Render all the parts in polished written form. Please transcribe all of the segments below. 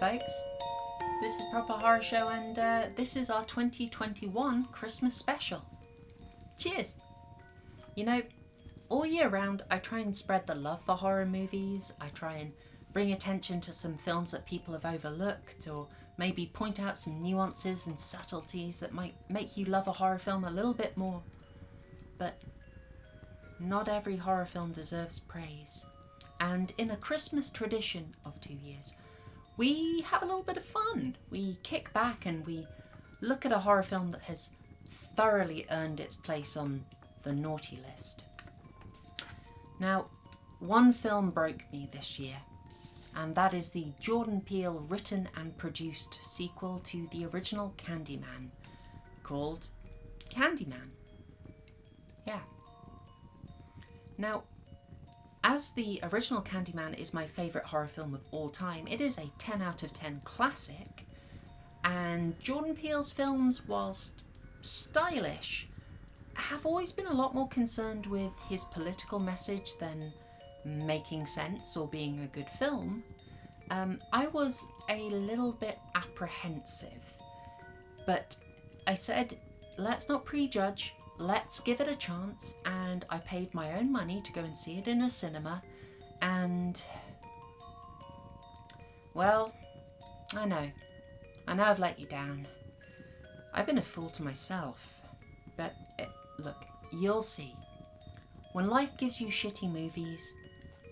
folks. This is Proper Horror Show, and this is our 2021 Christmas special. Cheers! You know, all year round I try and spread the love for horror movies. I try and bring attention to some films that people have overlooked, or maybe point out some nuances and subtleties that might make you love a horror film a little bit more. But not every horror film deserves praise. And in a Christmas tradition of 2 years, we have a little bit of fun. We kick back and we look at a horror film that has thoroughly earned its place on the naughty list. Now, one film broke me this year, and that is the Jordan Peele written and produced sequel to the original Candyman, called Candyman. Yeah. Now, as the original Candyman is my favourite horror film of all time, it is a 10 out of 10 classic, and Jordan Peele's films, whilst stylish, have always been a lot more concerned with his political message than making sense or being a good film. I was a little bit apprehensive, but I said, let's not prejudge. Let's give it a chance, and I paid my own money to go and see it in a cinema, and well, I know I've let you down. I've been a fool to myself, but look, you'll see. When life gives you shitty movies,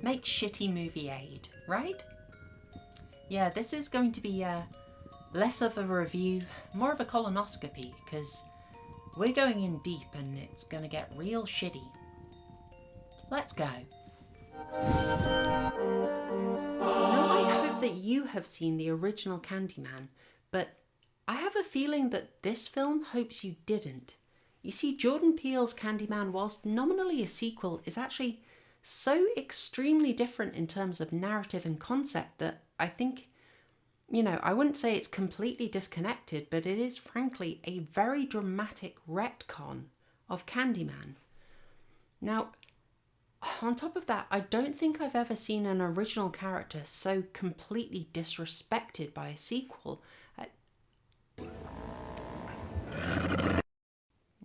make shitty movie aid, right? Yeah, this is going to be less of a review, more of a colonoscopy, because we're going in deep and it's going to get real shitty. Let's go. Now, I hope that you have seen the original Candyman, but I have a feeling that this film hopes you didn't. You see, Jordan Peele's Candyman, whilst nominally a sequel, is actually so extremely different in terms of narrative and concept that I think, I wouldn't say it's completely disconnected, but it is frankly a very dramatic retcon of Candyman. Now, on top of that, I don't think I've ever seen an original character so completely disrespected by a sequel.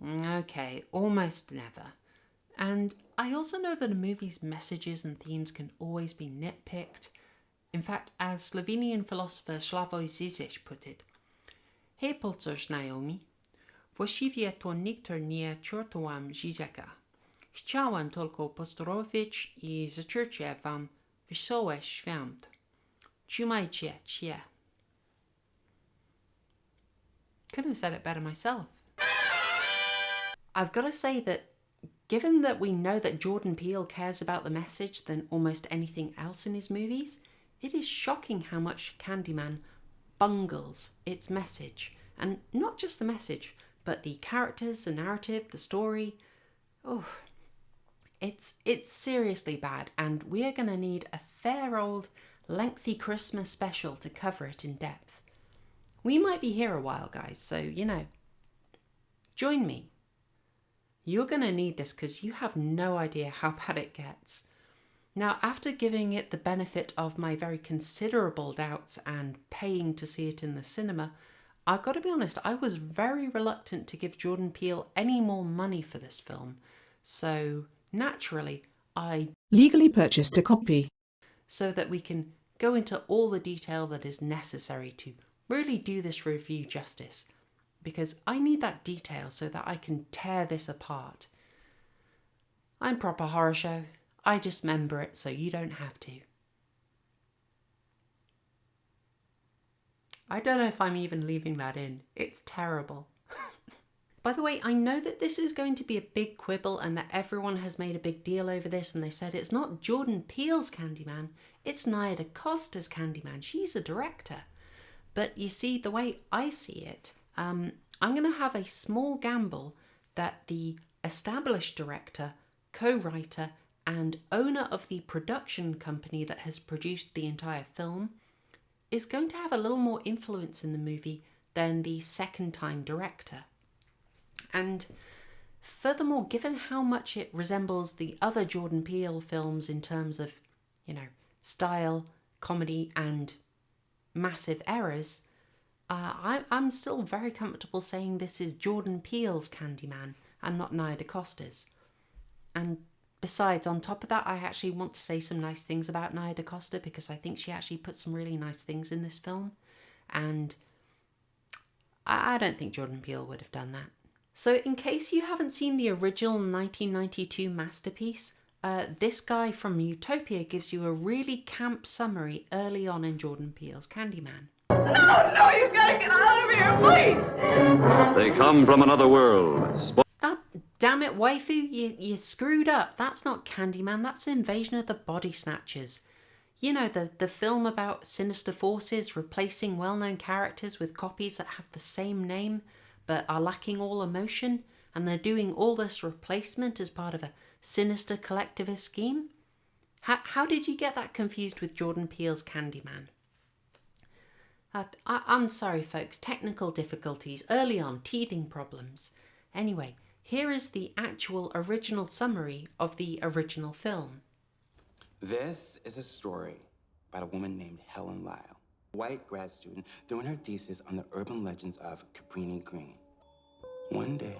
Okay, almost never. And I also know that a movie's messages and themes can always be nitpicked. In fact, as Slovenian philosopher Slavoj Žižek put it, "Hej, pocož Naomi, właściwie to nigdy nie czartowałam Žižeka. Chciałam tylko pozdrowić I życzyć wam wesołe świąt. Trzymajcie się." Couldn't have said it better myself. I've got to say that given that we know that Jordan Peele cares about the message than almost anything else in his movies, it is shocking how much Candyman bungles its message. And not just the message, but the characters, the narrative, the story. Oh, it's seriously bad, and we are going to need a fair old lengthy Christmas special to cover it in depth. We might be here a while, guys, so, join me. You're going to need this because you have no idea how bad it gets. Now, after giving it the benefit of my very considerable doubts and paying to see it in the cinema, I've got to be honest, I was very reluctant to give Jordan Peele any more money for this film. So, naturally, I legally purchased a copy so that we can go into all the detail that is necessary to really do this review justice. Because I need that detail so that I can tear this apart. I'm Proper Horror Show. I just member it so you don't have to. I don't know if I'm even leaving that in. It's terrible. By the way, I know that this is going to be a big quibble and that everyone has made a big deal over this, and they said it's not Jordan Peele's Candyman, it's DaCosta's Candyman. She's a director. But you see, the way I see it, I'm going to have a small gamble that the established director, co-writer, and owner of the production company that has produced the entire film is going to have a little more influence in the movie than the second-time director. And furthermore, given how much it resembles the other Jordan Peele films in terms of, style, comedy, and massive errors, I'm still very comfortable saying this is Jordan Peele's Candyman and not Nia DaCosta's. And besides, on top of that, I actually want to say some nice things about Nia DaCosta because I think she actually put some really nice things in this film. And I don't think Jordan Peele would have done that. So in case you haven't seen the original 1992 masterpiece, this guy from Utopia gives you a really camp summary early on in Jordan Peele's Candyman. No, you've got to get out of here, please! They come from another world. Oh, damn it, waifu, you screwed up. That's not Candyman, that's Invasion of the Body Snatchers. You know, the film about sinister forces replacing well-known characters with copies that have the same name but are lacking all emotion, and they're doing all this replacement as part of a sinister collectivist scheme? How did you get that confused with Jordan Peele's Candyman? I'm sorry, folks, technical difficulties, early on, teething problems. Anyway, here is the actual original summary of the original film. This is a story about a woman named Helen Lyle, a white grad student doing her thesis on the urban legends of Cabrini Green. One day,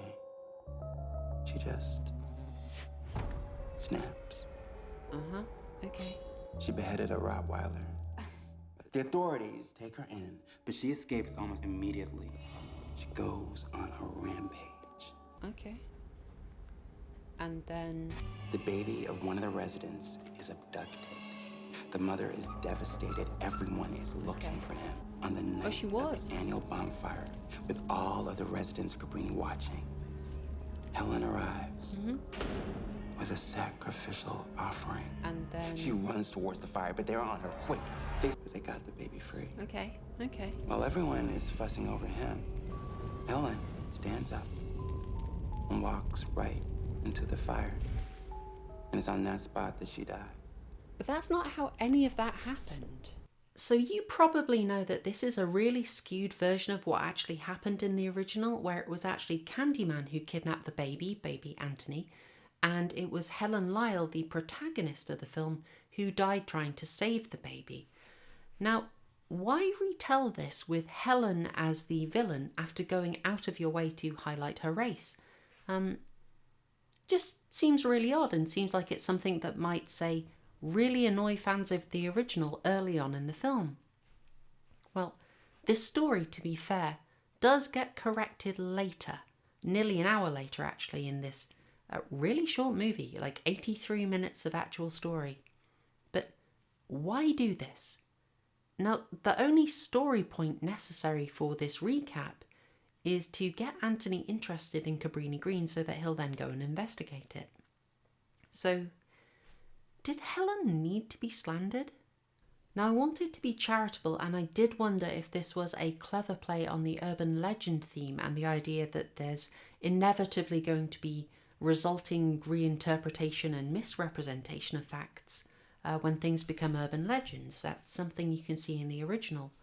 she just snaps. Okay. She beheaded a Rottweiler. The authorities take her in, but she escapes almost immediately. She goes on a rampage. Okay. And then... The baby of one of the residents is abducted. The mother is devastated. Everyone is looking for him. On the night of the annual bonfire, with all of the residents of Cabrini watching, Helen arrives with a sacrificial offering. And then... She runs towards the fire, but they're on her quick. They got the baby free. Okay. While everyone is fussing over him, Helen stands up and walks right into the fire. And it's on that spot that she dies. But that's not how any of that happened. So you probably know that this is a really skewed version of what actually happened in the original, where it was actually Candyman who kidnapped the baby Anthony, and it was Helen Lyle, the protagonist of the film, who died trying to save the baby. Now, why retell this with Helen as the villain after going out of your way to highlight her race? Just seems really odd, and seems like it's something that might, say, really annoy fans of the original early on in the film. Well, this story, to be fair, does get corrected later, nearly an hour later actually, in this really short movie, like 83 minutes of actual story. But why do this? Now, the only story point necessary for this recap is to get Anthony interested in Cabrini Green so that he'll then go and investigate it. So, did Helen need to be slandered? Now, I wanted to be charitable, and I did wonder if this was a clever play on the urban legend theme and the idea that there's inevitably going to be resulting reinterpretation and misrepresentation of facts when things become urban legends. That's something you can see in the original.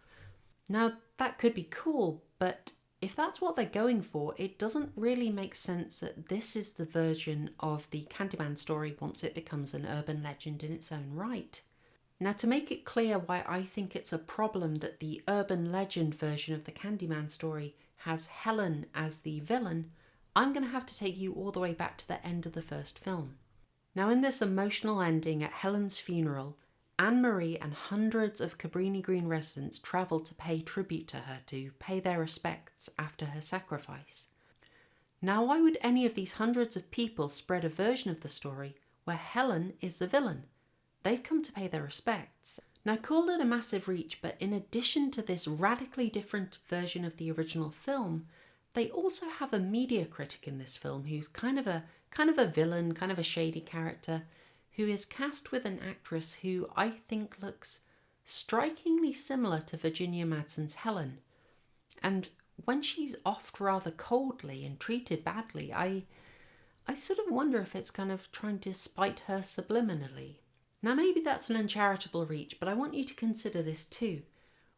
Now, that could be cool, but if that's what they're going for, it doesn't really make sense that this is the version of the Candyman story once it becomes an urban legend in its own right. Now, to make it clear why I think it's a problem that the urban legend version of the Candyman story has Helen as the villain, I'm going to have to take you all the way back to the end of the first film. Now, in this emotional ending at Helen's funeral, Anne-Marie and hundreds of Cabrini Green residents travel to pay tribute to her, to pay their respects after her sacrifice. Now, why would any of these hundreds of people spread a version of the story where Helen is the villain? They've come to pay their respects. Now, call it a massive reach, but in addition to this radically different version of the original film, they also have a media critic in this film who's kind of a villain, kind of a shady character, who is cast with an actress who I think looks strikingly similar to Virginia Madsen's Helen. And when she's offed rather coldly and treated badly, I sort of wonder if it's kind of trying to spite her subliminally. Now, maybe that's an uncharitable reach, but I want you to consider this too.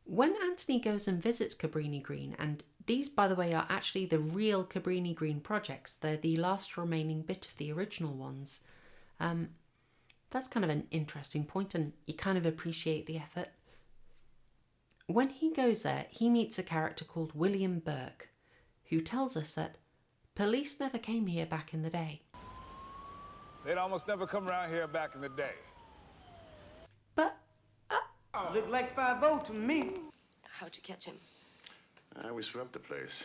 When Anthony goes and visits Cabrini Green, and these, by the way, are actually the real Cabrini Green projects, they're the last remaining bit of the original ones, that's kind of an interesting point, and you kind of appreciate the effort. when he goes there, he meets a character called William Burke, who tells us that police never came here back in the day. They'd almost never come around here back in the day. But Looked like 5-0 to me. How'd you catch him? We swept the place.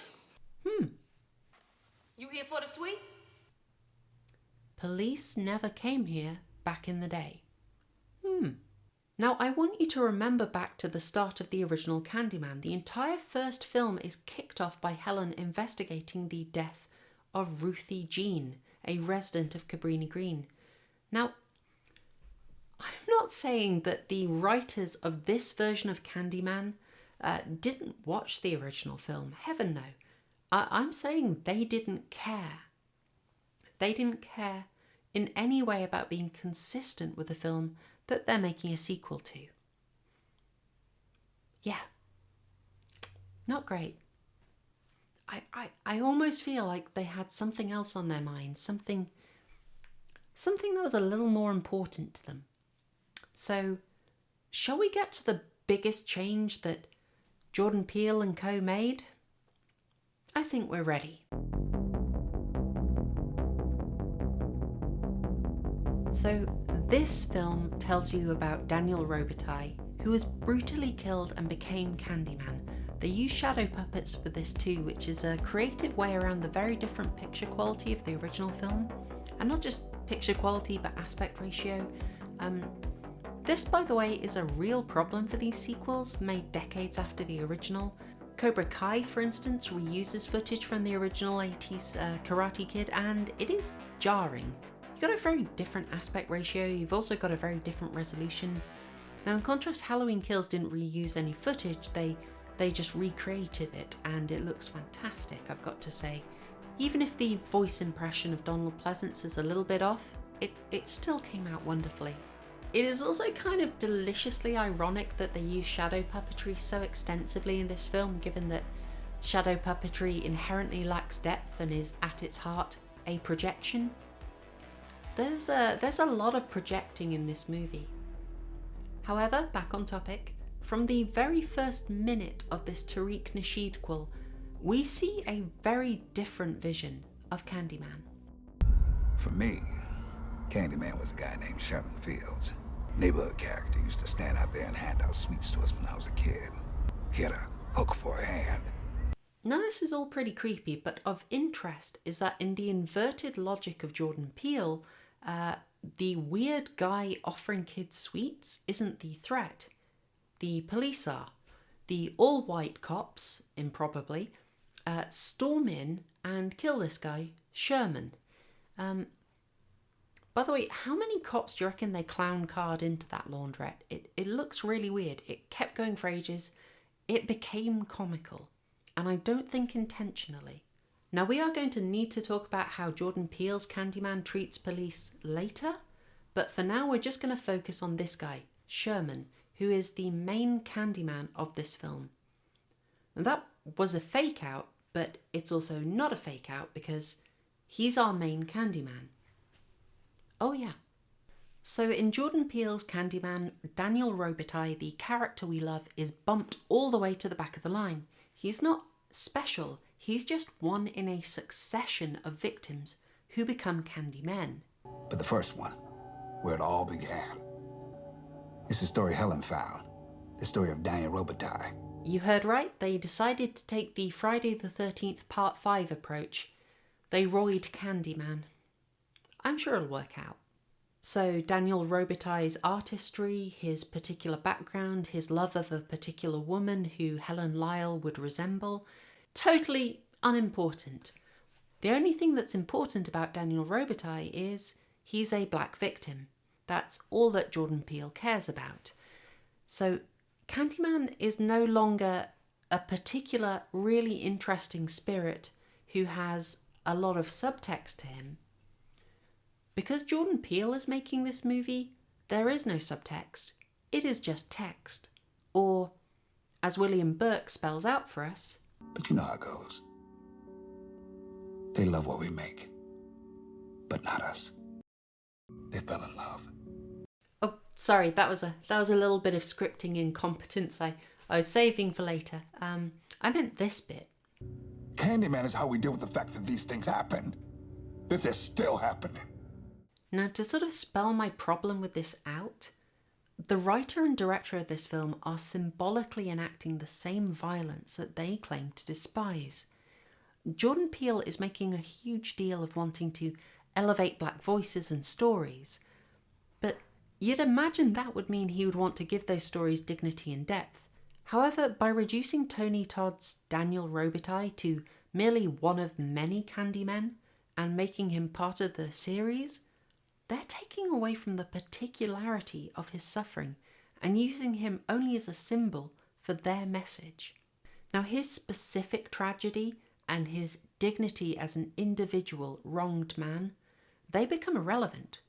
You here for the sweep? police never came here back in the day. Now, I want you to remember back to the start of the original Candyman. The entire first film is kicked off by Helen investigating the death of Ruthie Jean, a resident of Cabrini Green. Now, I'm not saying that the writers of this version of Candyman didn't watch the original film. Heaven no. I'm saying they didn't care. They didn't care in any way about being consistent with the film that they're making a sequel to. Yeah. Not great. I almost feel like they had something else on their minds, something that was a little more important to them. So, shall we get to the biggest change that Jordan Peele and co made? I think we're ready. So, this film tells you about Daniel Robitaille, who was brutally killed and became Candyman. They use shadow puppets for this too, which is a creative way around the very different picture quality of the original film. And not just picture quality, but aspect ratio. This, by the way, is a real problem for these sequels made decades after the original. Cobra Kai, for instance, reuses footage from the original 80s Karate Kid, and it is jarring. You've got a very different aspect ratio, you've also got a very different resolution. Now, in contrast, Halloween Kills didn't reuse any footage, they just recreated it, and it looks fantastic, I've got to say. Even if the voice impression of Donald Pleasance is a little bit off, it still came out wonderfully. It is also kind of deliciously ironic that they use shadow puppetry so extensively in this film, given that shadow puppetry inherently lacks depth and is at its heart a projection. There's a lot of projecting in this movie. However, back on topic, from the very first minute of this Tariq Nasheedquel, we see a very different vision of Candyman. For me, Candyman was a guy named Sherman Fields. Neighborhood character, used to stand out there and hand out sweets to us when I was a kid. He had a hook for a hand. Now this is all pretty creepy, but of interest is that in the inverted logic of Jordan Peele, the weird guy offering kids sweets isn't the threat. The police are. The all-white cops, improbably, storm in and kill this guy, Sherman. By the way, how many cops do you reckon they clown card into that laundrette? It looks really weird. It kept going for ages. It became comical. And I don't think intentionally. Now, we are going to need to talk about how Jordan Peele's Candyman treats police later. But for now, we're just going to focus on this guy, Sherman, who is the main Candyman of this film. And that was a fake out, but it's also not a fake out because he's our main Candyman. Oh yeah. So in Jordan Peele's Candyman, Daniel Robitaille, the character we love, is bumped all the way to the back of the line. He's not special, he's just one in a succession of victims who become Candymen. But the first one, where it all began, it's the story Helen found. The story of Daniel Robitaille. You heard right, they decided to take the Friday the 13th Part 5 approach. They royed Candyman. I'm sure it'll work out. So Daniel Robitaille's artistry, his particular background, his love of a particular woman who Helen Lyle would resemble, totally unimportant. The only thing that's important about Daniel Robitaille is he's a black victim. That's all that Jordan Peele cares about. So Candyman is no longer a particular really interesting spirit who has a lot of subtext to him. Because Jordan Peele is making this movie, there is no subtext. It is just text. Or, as William Burke spells out for us... But you know how it goes. They love what we make, but not us. They fell in love. Oh, sorry, that was a little bit of scripting incompetence. I I was saving for later. I meant this bit. Candyman is how we deal with the fact that these things happen. That they're still happening. Now, to sort of spell my problem with this out, the writer and director of this film are symbolically enacting the same violence that they claim to despise. Jordan Peele is making a huge deal of wanting to elevate black voices and stories, but you'd imagine that would mean he would want to give those stories dignity and depth. However, by reducing Tony Todd's Daniel Robitaille to merely one of many Candymen and making him part of the series, they're taking away from the particularity of his suffering and using him only as a symbol for their message. Now, his specific tragedy and his dignity as an individual wronged man, they become irrelevant,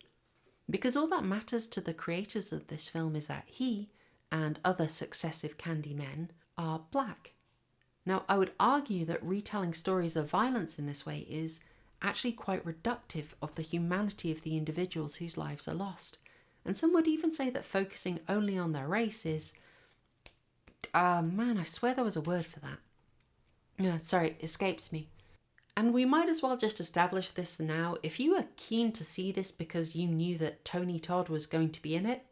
because all that matters to the creators of this film is that he and other successive Candymen are black. Now, I would argue that retelling stories of violence in this way is actually quite reductive of the humanity of the individuals whose lives are lost. And some would even say that focusing only on their race is... man, I swear there was a word for that. Sorry, it escapes me. And we might as well just establish this now. If you are keen to see this because you knew that Tony Todd was going to be in it,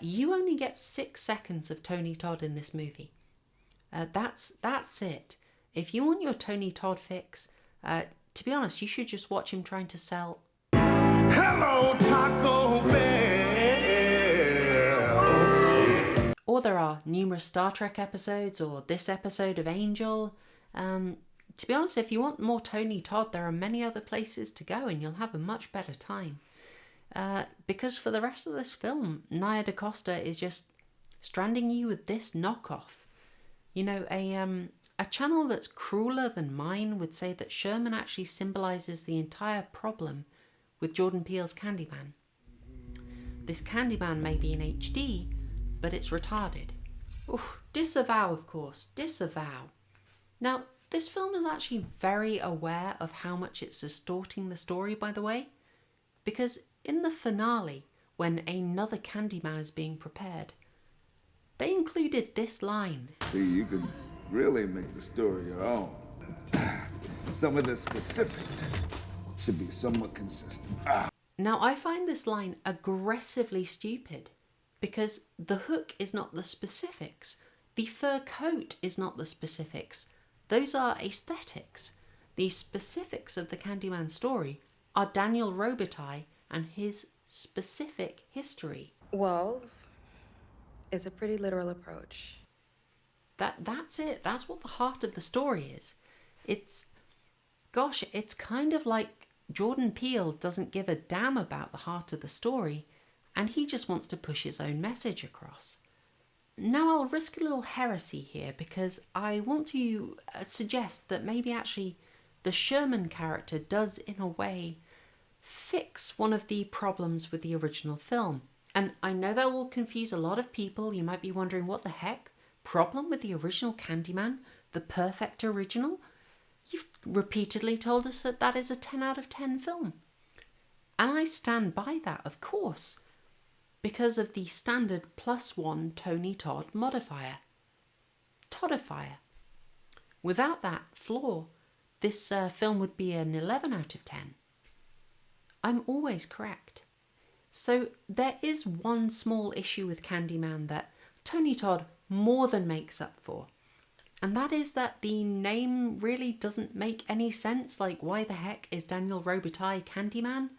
you only get 6 seconds of Tony Todd in this movie. That's it. If you want your Tony Todd fix, to be honest, you should just watch him trying to sell... Hello, Taco Bell! Or there are numerous Star Trek episodes, or this episode of Angel. To be honest, if you want more Tony Todd, there are many other places to go and you'll have a much better time. Because for the rest of this film, DaCosta is just stranding you with this knockoff. You know, a channel that's crueler than mine would say that Sherman actually symbolises the entire problem with Jordan Peele's Candyman. This Candyman may be in HD, but it's retarded. Oof, disavow, of course, disavow. Now, this film is actually very aware of how much it's distorting the story, by the way, because in the finale, when another Candyman is being prepared, they included this line. See, you can really make the story your own. Some of the specifics should be somewhat consistent. Now, I find this line aggressively stupid because the hook is not the specifics. The fur coat is not the specifics. Those are aesthetics. The specifics of the Candyman story are Daniel Robitaille and his specific history. Well, it's a pretty literal approach. That's it. That's what the heart of the story is. It's kind of like Jordan Peele doesn't give a damn about the heart of the story, and he just wants to push his own message across. Now, I'll risk a little heresy here because I want to suggest that maybe actually the Sherman character does, in a way, fix one of the problems with the original film. And I know that will confuse a lot of people. You might be wondering, what the heck? Problem with the original Candyman? The perfect original? You've repeatedly told us that that is a 10 out of 10 film. And I stand by that, of course, because of the standard +1 Tony Todd modifier. Toddifier. Without that flaw, this film would be an 11 out of 10. I'm always correct. So there is one small issue with Candyman that Tony Todd more than makes up for. And that is that the name really doesn't make any sense. Like, why the heck is Daniel Robitaille Candyman?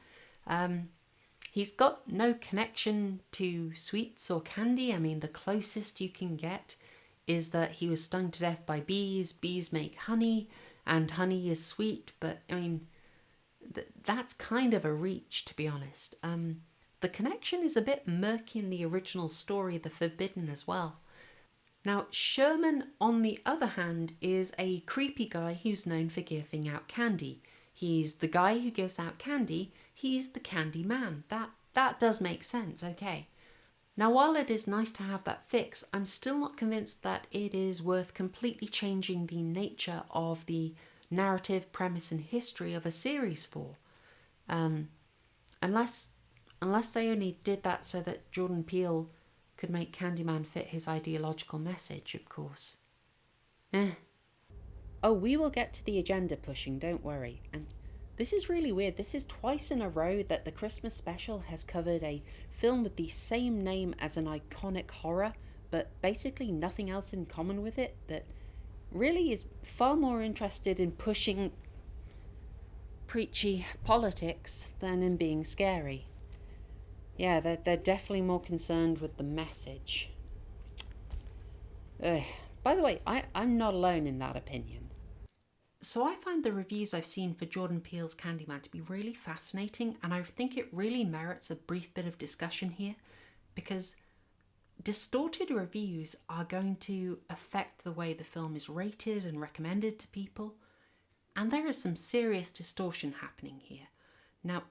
He's got no connection to sweets or candy. I mean, the closest you can get is that he was stung to death by bees. Bees make honey, and honey is sweet. But, I mean, that's kind of a reach, to be honest. The connection is a bit murky in the original story, The Forbidden, as well. Now, Sherman, on the other hand, is a creepy guy who's known for giving out candy. He's the guy who gives out candy. He's the candy man. That does make sense, okay. Now, while it is nice to have that fix, I'm still not convinced that it is worth completely changing the nature of the narrative, premise and history of a series for. Unless they only did that so that Jordan Peele could make Candyman fit his ideological message, of course. Oh, we will get to the agenda pushing, don't worry. And this is really weird. This is twice in a row that the Christmas special has covered a film with the same name as an iconic horror, but basically nothing else in common with it, that really is far more interested in pushing preachy politics than in being scary. Yeah, they're definitely more concerned with the message. By the way, I'm not alone in that opinion. So I find the reviews I've seen for Jordan Peele's Candyman to be really fascinating, and I think it really merits a brief bit of discussion here, because distorted reviews are going to affect the way the film is rated and recommended to people, and there is some serious distortion happening here. Now,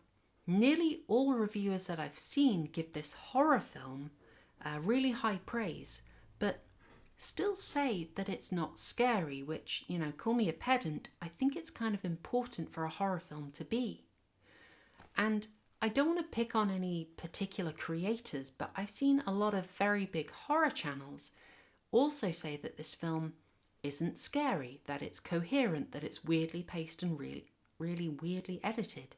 nearly all reviewers that I've seen give this horror film really high praise, but still say that it's not scary, which, you know, call me a pedant, I think it's kind of important for a horror film to be. And I don't want to pick on any particular creators, but I've seen a lot of very big horror channels also say that this film isn't scary, that it's coherent, that it's weirdly paced and really weirdly edited.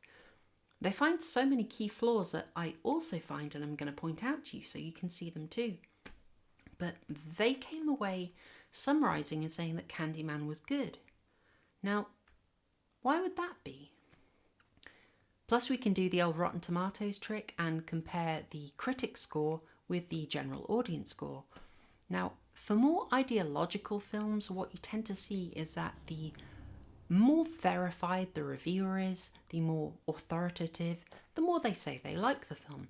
They find so many key flaws that I also find, and I'm going to point out to you so you can see them too. But they came away summarising and saying that Candyman was good. Now, why would that be? Plus we can do the old Rotten Tomatoes trick and compare the critic score with the general audience score. Now, for more ideological films, what you tend to see is that the more verified the reviewer is, the more authoritative, the more they say they like the film.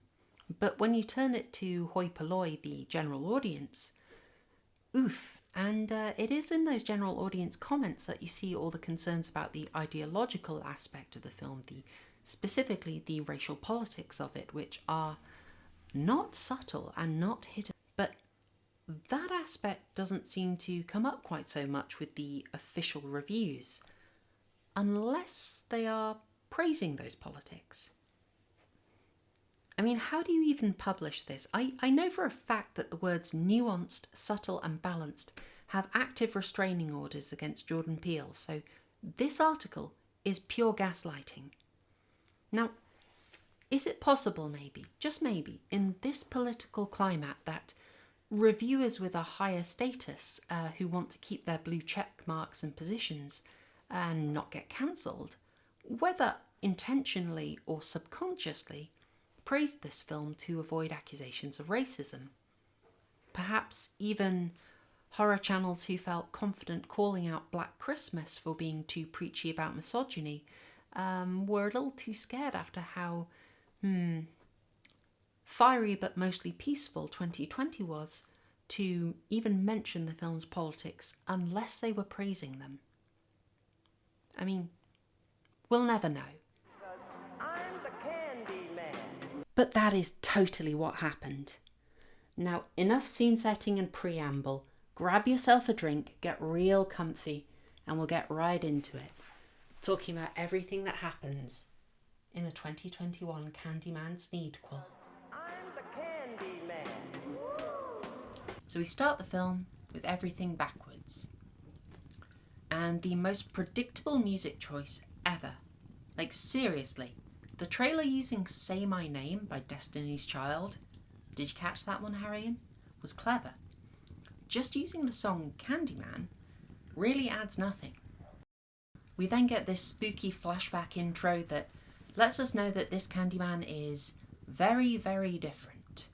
But when you turn it to hoi polloi, the general audience, oof. And it is in those general audience comments that you see all the concerns about the ideological aspect of the film, specifically the racial politics of it, which are not subtle and not hidden. But that aspect doesn't seem to come up quite so much with the official reviews, unless they are praising those politics. I mean, how do you even publish this? I know for a fact that the words nuanced, subtle and balanced have active restraining orders against Jordan Peele, so this article is pure gaslighting. Now, is it possible maybe, just maybe, in this political climate that reviewers with a higher status who want to keep their blue check marks and positions and not get cancelled, whether intentionally or subconsciously, praised this film to avoid accusations of racism? Perhaps even horror channels who felt confident calling out Black Christmas for being too preachy about misogyny were a little too scared after how fiery but mostly peaceful 2020 was to even mention the film's politics unless they were praising them. I mean, we'll never know. But that is totally what happened. Now, enough scene setting and preamble. Grab yourself a drink, get real comfy, and we'll get right into it. Talking about everything that happens in the 2021 Candyman Sneedquel. I'm the Candyman. So we start the film with everything backwards. And the most predictable music choice ever. Like, seriously. The trailer using Say My Name by Destiny's Child, did you catch that one, Harrigan? Was clever. Just using the song Candyman really adds nothing. We then get this spooky flashback intro that lets us know that this Candyman is very, very different.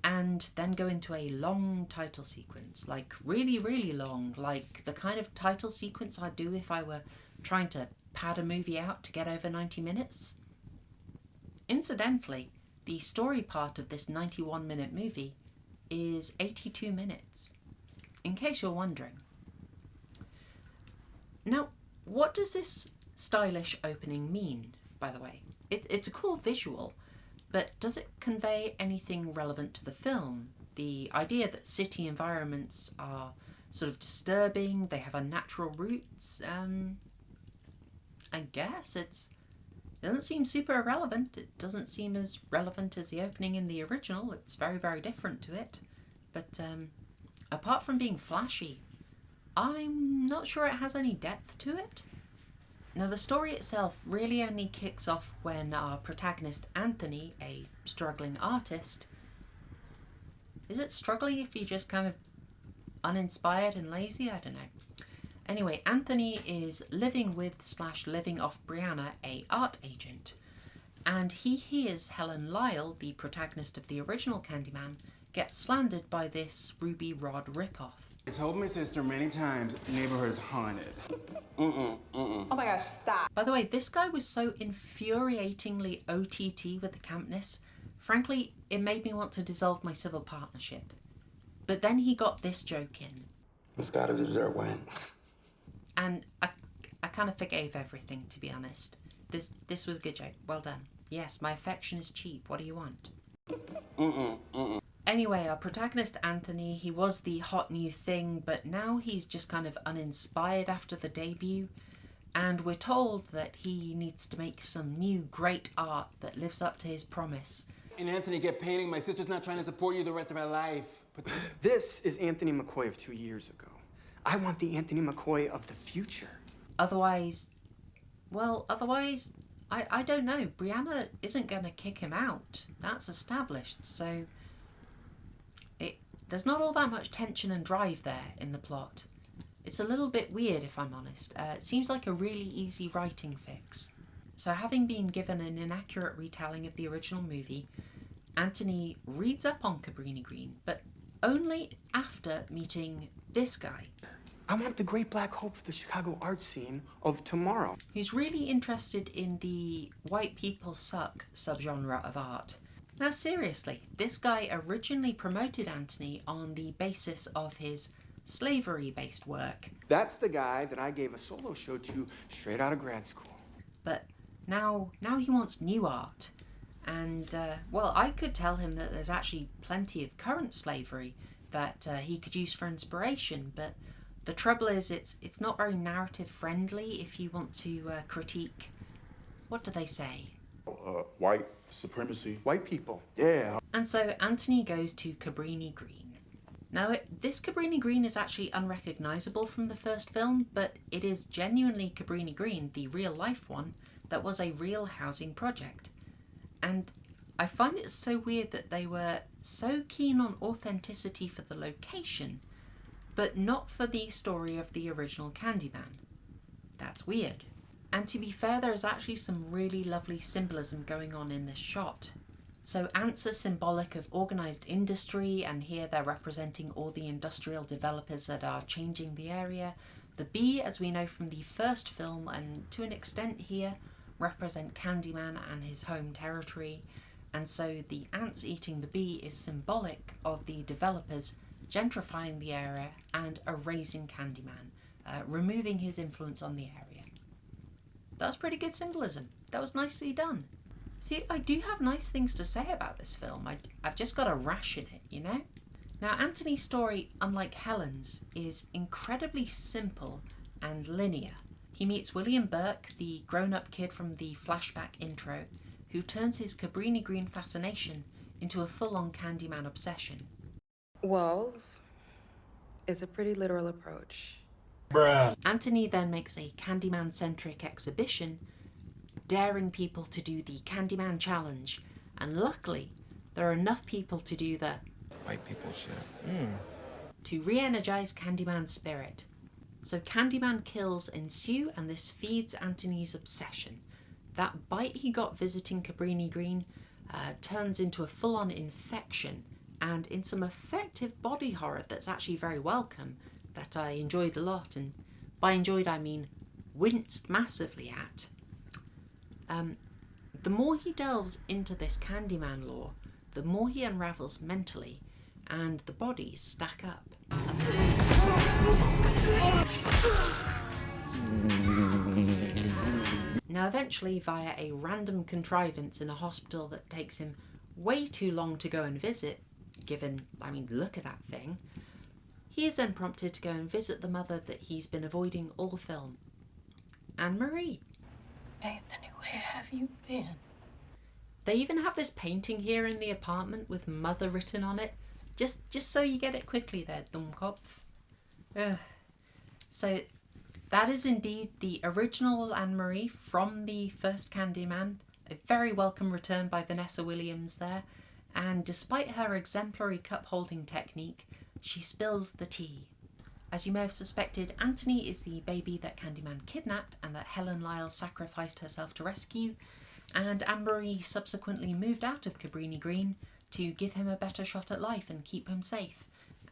And then go into a long title sequence, like really, really long, like the kind of title sequence I'd do if I were trying to pad a movie out to get over 90 minutes. Incidentally, the story part of this 91-minute movie is 82 minutes, in case you're wondering. Now, what does this stylish opening mean, by the way? It's a cool visual, but does it convey anything relevant to the film? The idea that city environments are sort of disturbing, they have unnatural roots, I guess it doesn't seem super irrelevant. It doesn't seem as relevant as the opening in the original. It's very, very different to it. But apart from being flashy, I'm not sure it has any depth to it. Now, the story itself really only kicks off when our protagonist Anthony, a struggling artist... Is it struggling if you're just kind of uninspired and lazy? I don't know. Anyway, Anthony is living with/living off Brianna, a art agent. And he hears Helen Lyle, the protagonist of the original Candyman, get slandered by this Ruby Rod ripoff. I told my sister many times the neighborhood is haunted. Oh my gosh, stop. By the way, this guy was so infuriatingly OTT with the campness. Frankly, it made me want to dissolve my civil partnership. But then he got this joke in. It's gotta deserve win. And I kind of forgave everything, to be honest. This was a good joke. Well done. Yes, my affection is cheap. What do you want? Anyway, our protagonist Anthony, he was the hot new thing, but now he's just kind of uninspired after the debut. And we're told that he needs to make some new great art that lives up to his promise. And Anthony, get painting. My sister's not trying to support you the rest of her life. But this is Anthony McCoy of 2 years ago. I want the Anthony McCoy of the future. Otherwise, I don't know. Brianna isn't going to kick him out. That's established, so... There's not all that much tension and drive there in the plot. It's a little bit weird, if I'm honest. It seems like a really easy writing fix. So having been given an inaccurate retelling of the original movie, Anthony reads up on Cabrini Green, but only after meeting this guy. I want the great black hope of the Chicago art scene of tomorrow. Who's really interested in the white people suck subgenre of art. Now seriously, this guy originally promoted Anthony on the basis of his slavery-based work. That's the guy that I gave a solo show to straight out of grad school. But now he wants new art. And, well, I could tell him that there's actually plenty of current slavery that he could use for inspiration, but the trouble is it's not very narrative-friendly if you want to critique... What do they say? White supremacy. White people. Yeah. And so Anthony goes to Cabrini Green. Now, this Cabrini Green is actually unrecognisable from the first film, but it is genuinely Cabrini Green, the real-life one, that was a real housing project. And I find it so weird that they were so keen on authenticity for the location, but not for the story of the original Candyman. That's weird. And to be fair, there is actually some really lovely symbolism going on in this shot. So ants are symbolic of organised industry, and here they're representing all the industrial developers that are changing the area. The bee, as we know from the first film, and to an extent here, represent Candyman and his home territory. And so the ants eating the bee is symbolic of the developers gentrifying the area and erasing Candyman, removing his influence on the area. That's pretty good symbolism. That was nicely done. See, I do have nice things to say about this film. I've just got to ration it, you know? Now, Anthony's story, unlike Helen's, is incredibly simple and linear. He meets William Burke, the grown-up kid from the flashback intro, who turns his Cabrini Green fascination into a full-on Candyman obsession. Well, it's a pretty literal approach. Bruh. Anthony then makes a Candyman-centric exhibition, daring people to do the Candyman challenge, and luckily, there are enough people to do the White people shit. To re-energize Candyman's spirit. So Candyman kills ensue, and this feeds Anthony's obsession. That bite he got visiting Cabrini Green turns into a full-on infection, and in some effective body horror that's actually very welcome, that I enjoyed a lot, and by enjoyed I mean winced massively at. The more he delves into this Candyman lore, the more he unravels mentally, and the bodies stack up. Now eventually, via a random contrivance in a hospital that takes him way too long to go and visit, given, I mean, look at that thing, he is then prompted to go and visit the mother that he's been avoiding all film, Anne-Marie. Anthony, where have you been? They even have this painting here in the apartment with mother written on it. Just so you get it quickly there, Dummkopf. Ugh. So that is indeed the original Anne-Marie from the first Candyman. A very welcome return by Vanessa Williams there. And despite her exemplary cup-holding technique, she spills the tea. As you may have suspected, Anthony is the baby that Candyman kidnapped and that Helen Lyle sacrificed herself to rescue, and Anne-Marie subsequently moved out of Cabrini Green to give him a better shot at life and keep him safe.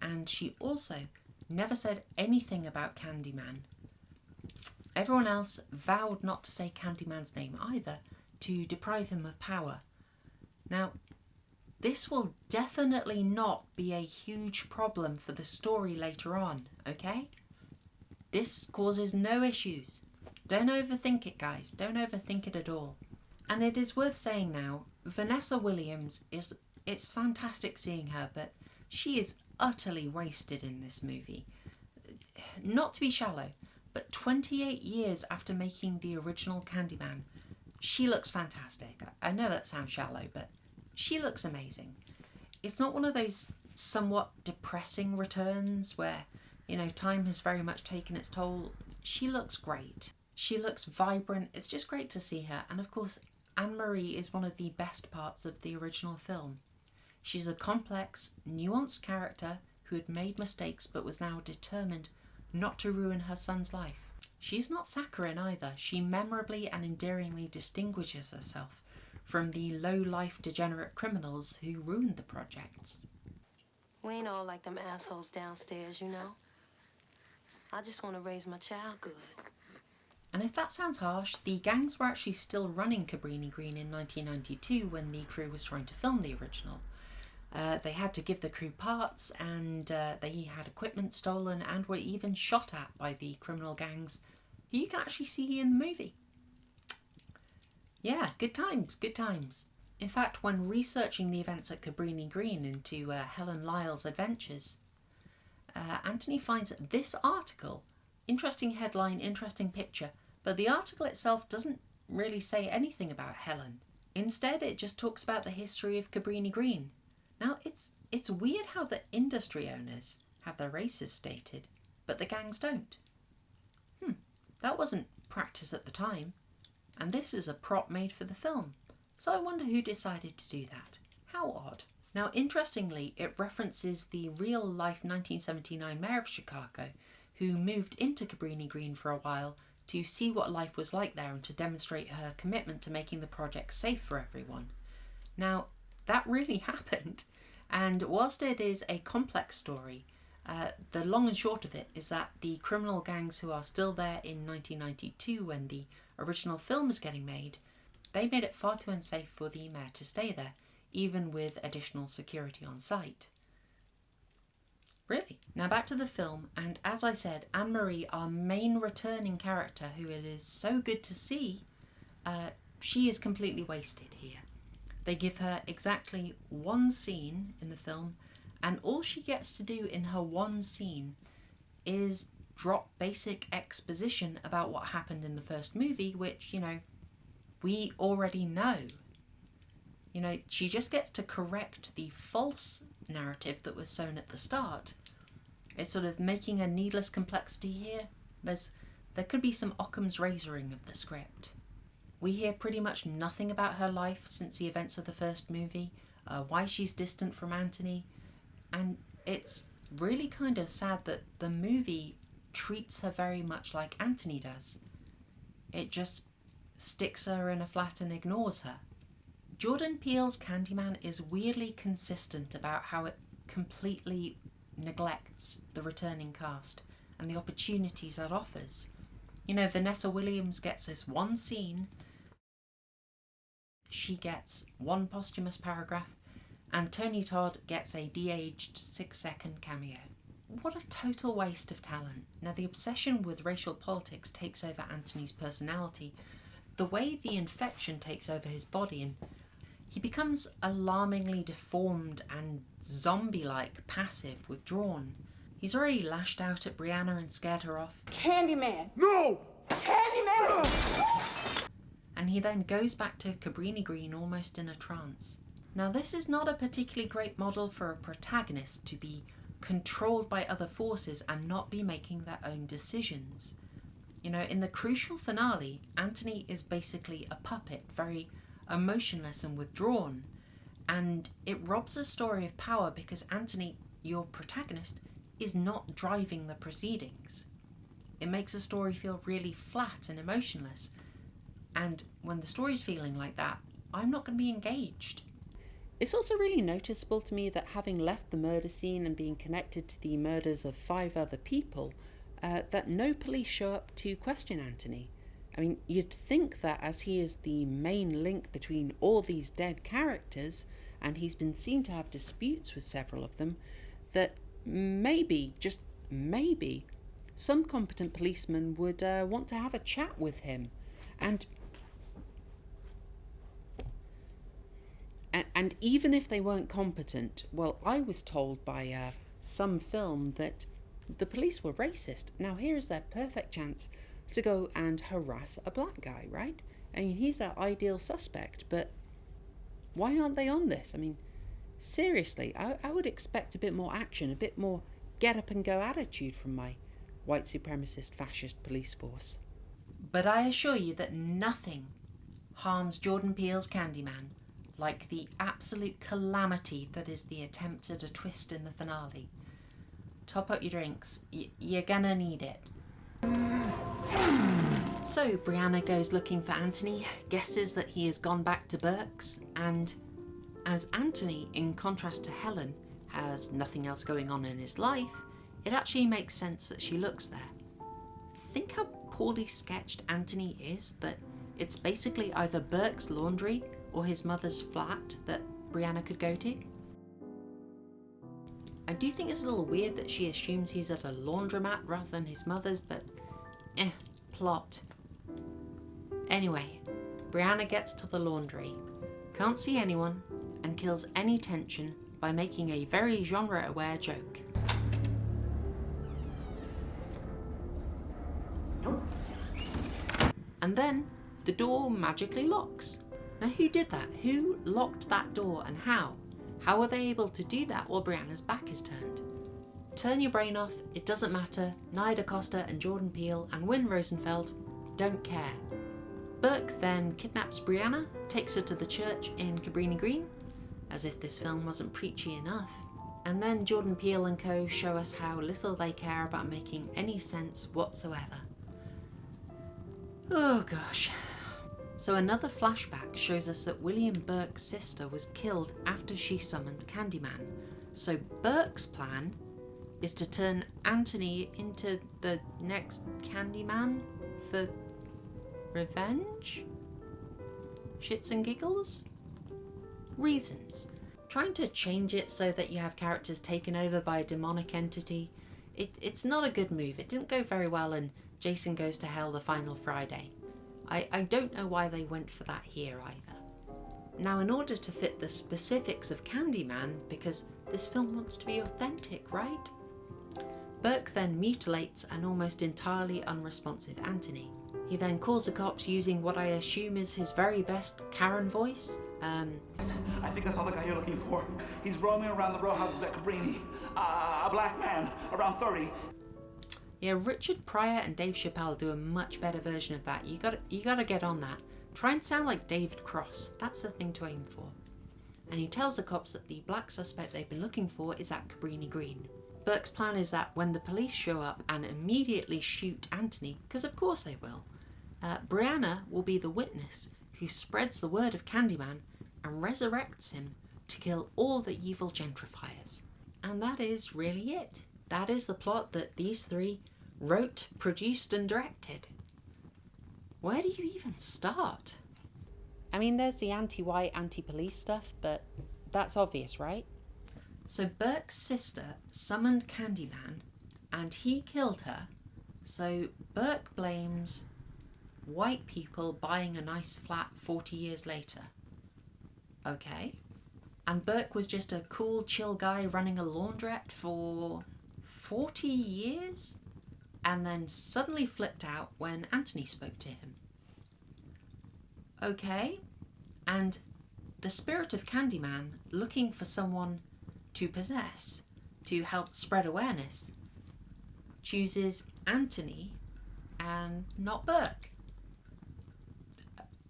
And she also never said anything about Candyman. Everyone else vowed not to say Candyman's name either, to deprive him of power. Now, this will definitely not be a huge problem for the story later on, okay? This causes no issues. Don't overthink it, guys. Don't overthink it at all. And it is worth saying now, Vanessa Williams it's fantastic seeing her, but she is utterly wasted in this movie. Not to be shallow, but 28 years after making the original Candyman, she looks fantastic. I know that sounds shallow, but she looks amazing. It's not one of those somewhat depressing returns where, you know, time has very much taken its toll. She looks great. She looks vibrant. It's just great to see her. And of course, Anne-Marie is one of the best parts of the original film. She's a complex, nuanced character who had made mistakes but was now determined not to ruin her son's life. She's not saccharine either. She memorably and endearingly distinguishes herself from the low-life degenerate criminals who ruined the projects. We ain't all like them assholes downstairs, you know? I just want to raise my child good. And if that sounds harsh, the gangs were actually still running Cabrini Green in 1992 when the crew was trying to film the original. They had to give the crew parts, and they had equipment stolen and were even shot at by the criminal gangs who you can actually see in the movie. Yeah, good times, good times. In fact, when researching the events at Cabrini Green into Helen Lyle's adventures, Anthony finds this article. Interesting headline, interesting picture, but the article itself doesn't really say anything about Helen. Instead, it just talks about the history of Cabrini Green. Now, it's weird how the industry owners have their races stated, but the gangs don't. That wasn't practice at the time. And this is a prop made for the film. So I wonder who decided to do that. How odd. Now, interestingly, it references the real-life 1979 mayor of Chicago, who moved into Cabrini Green for a while to see what life was like there and to demonstrate her commitment to making the project safe for everyone. Now, that really happened, and whilst it is a complex story, the long and short of it is that the criminal gangs who are still there in 1992 when the original film is getting made, they made it far too unsafe for the mayor to stay there, even with additional security on site. Really. Now back to the film, and as I said, Anne-Marie, our main returning character, who it is so good to see, she is completely wasted here. They give her exactly one scene in the film, and all she gets to do in her one scene is drop basic exposition about what happened in the first movie, which, you know, we already know. You know, she just gets to correct the false narrative that was sown at the start. It's sort of making a needless complexity here. There could be some Occam's razoring of the script. We hear pretty much nothing about her life since the events of the first movie, why she's distant from Anthony, and it's really kind of sad that the movie treats her very much like Anthony does. It just sticks her in a flat and ignores her. Jordan Peele's Candyman is weirdly consistent about how it completely neglects the returning cast and the opportunities that offers. You know, Vanessa Williams gets this one scene, she gets one posthumous paragraph, and Tony Todd gets a de-aged 6-second cameo. What a total waste of talent. Now, the obsession with racial politics takes over Anthony's personality, the way the infection takes over his body, and he becomes alarmingly deformed and zombie-like, passive, withdrawn. He's already lashed out at Brianna and scared her off. Candyman! No! Candyman! And he then goes back to Cabrini Green almost in a trance. Now, this is not a particularly great model for a protagonist to be controlled by other forces and not be making their own decisions. You know, in the crucial finale, Anthony is basically a puppet, very emotionless and withdrawn. And it robs the story of power because Anthony, your protagonist, is not driving the proceedings. It makes the story feel really flat and emotionless. And when the story's feeling like that, I'm not going to be engaged. It's also really noticeable to me that having left the murder scene and being connected to the murders of 5 other people, that no police show up to question Anthony. I mean, you'd think that as he is the main link between all these dead characters, and he's been seen to have disputes with several of them, that maybe, just maybe, some competent policeman would want to have a chat with him. And even if they weren't competent, well, I was told by some film that the police were racist. Now here's their perfect chance to go and harass a black guy, right? I mean, he's their ideal suspect, but why aren't they on this? I mean, seriously, I would expect a bit more action, a bit more get up and go attitude from my white supremacist fascist police force. But I assure you that nothing harms Jordan Peele's Candyman like the absolute calamity that is the attempt at a twist in the finale. Top up your drinks. You're gonna need it. So Brianna goes looking for Anthony, guesses that he has gone back to Burke's, and as Anthony, in contrast to Helen, has nothing else going on in his life, it actually makes sense that she looks there. Think how poorly sketched Anthony is, that it's basically either Burke's laundry or his mother's flat that Brianna could go to. I do think it's a little weird that she assumes he's at a laundromat rather than his mother's, but plot. Anyway, Brianna gets to the laundry, can't see anyone, and kills any tension by making a very genre-aware joke. Nope. And then the door magically locks. Now who did that? Who locked that door and how? How were they able to do that while Brianna's back is turned? Turn your brain off, it doesn't matter. DaCosta and Jordan Peele and Win Rosenfeld don't care. Burke then kidnaps Brianna, takes her to the church in Cabrini Green, as if this film wasn't preachy enough. And then Jordan Peele and co show us how little they care about making any sense whatsoever. Oh gosh. So another flashback shows us that William Burke's sister was killed after she summoned Candyman. So Burke's plan is to turn Anthony into the next Candyman for revenge? Shits and giggles? Reasons. Trying to change it so that you have characters taken over by a demonic entity, it's not a good move. It didn't go very well in Jason Goes to Hell the Final Friday. I don't know why they went for that here either. Now, in order to fit the specifics of Candyman, because this film wants to be authentic, right? Burke then mutilates an almost entirely unresponsive Anthony. He then calls the cops using what I assume is his very best Karen voice. I think I saw the guy you're looking for. He's roaming around the row houses at Cabrini. A black man, around 30. Yeah, Richard Pryor and Dave Chappelle do a much better version of that. You gotta get on that. Try and sound like David Cross. That's the thing to aim for. And he tells the cops that the black suspect they've been looking for is at Cabrini Green. Burke's plan is that when the police show up and immediately shoot Anthony, because of course they will, Brianna will be the witness who spreads the word of Candyman and resurrects him to kill all the evil gentrifiers. And that is really it. That is the plot that these three wrote, produced and directed. Where do you even start? I mean, there's the anti-white, anti-police stuff, but that's obvious, right? So Burke's sister summoned Candyman and he killed her. So Burke blames white people buying a nice flat 40 years later. Okay. And Burke was just a cool, chill guy running a laundrette for 40 years? And then suddenly flipped out when Anthony spoke to him. Okay. And the spirit of Candyman, looking for someone to possess, to help spread awareness, chooses Anthony and not Burke.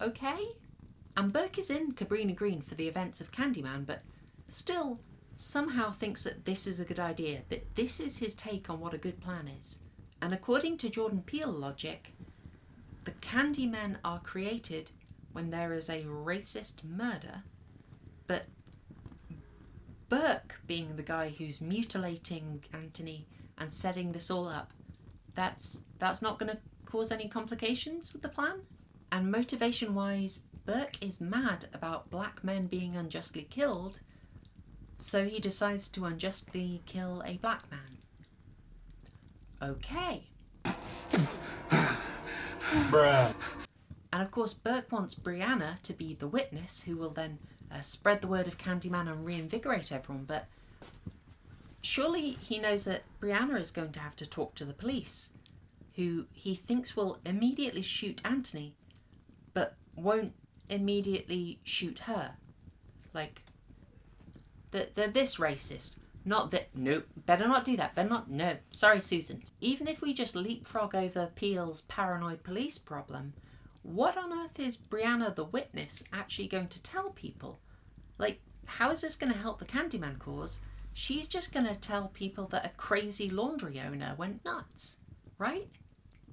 Okay? And Burke is in Cabrini Green for the events of Candyman, but still somehow thinks that this is a good idea, that this is his take on what a good plan is. And according to Jordan Peele logic, the Candymen are created when there is a racist murder, but Burke, being the guy who's mutilating Anthony and setting this all up, that's not going to cause any complications with the plan? And motivation-wise, Burke is mad about black men being unjustly killed, so he decides to unjustly kill a black man. Okay. Bruh. And of course, Burke wants Brianna to be the witness who will then spread the word of Candyman and reinvigorate everyone, but surely he knows that Brianna is going to have to talk to the police, who he thinks will immediately shoot Anthony, but won't immediately shoot her. Like, they're this racist. Not that, nope, better not do that, better not, no, sorry Susan. Even if we just leapfrog over Peele's paranoid police problem, what on earth is Brianna the witness actually going to tell people? Like, how is this going to help the Candyman cause? She's just going to tell people that a crazy laundry owner went nuts, right?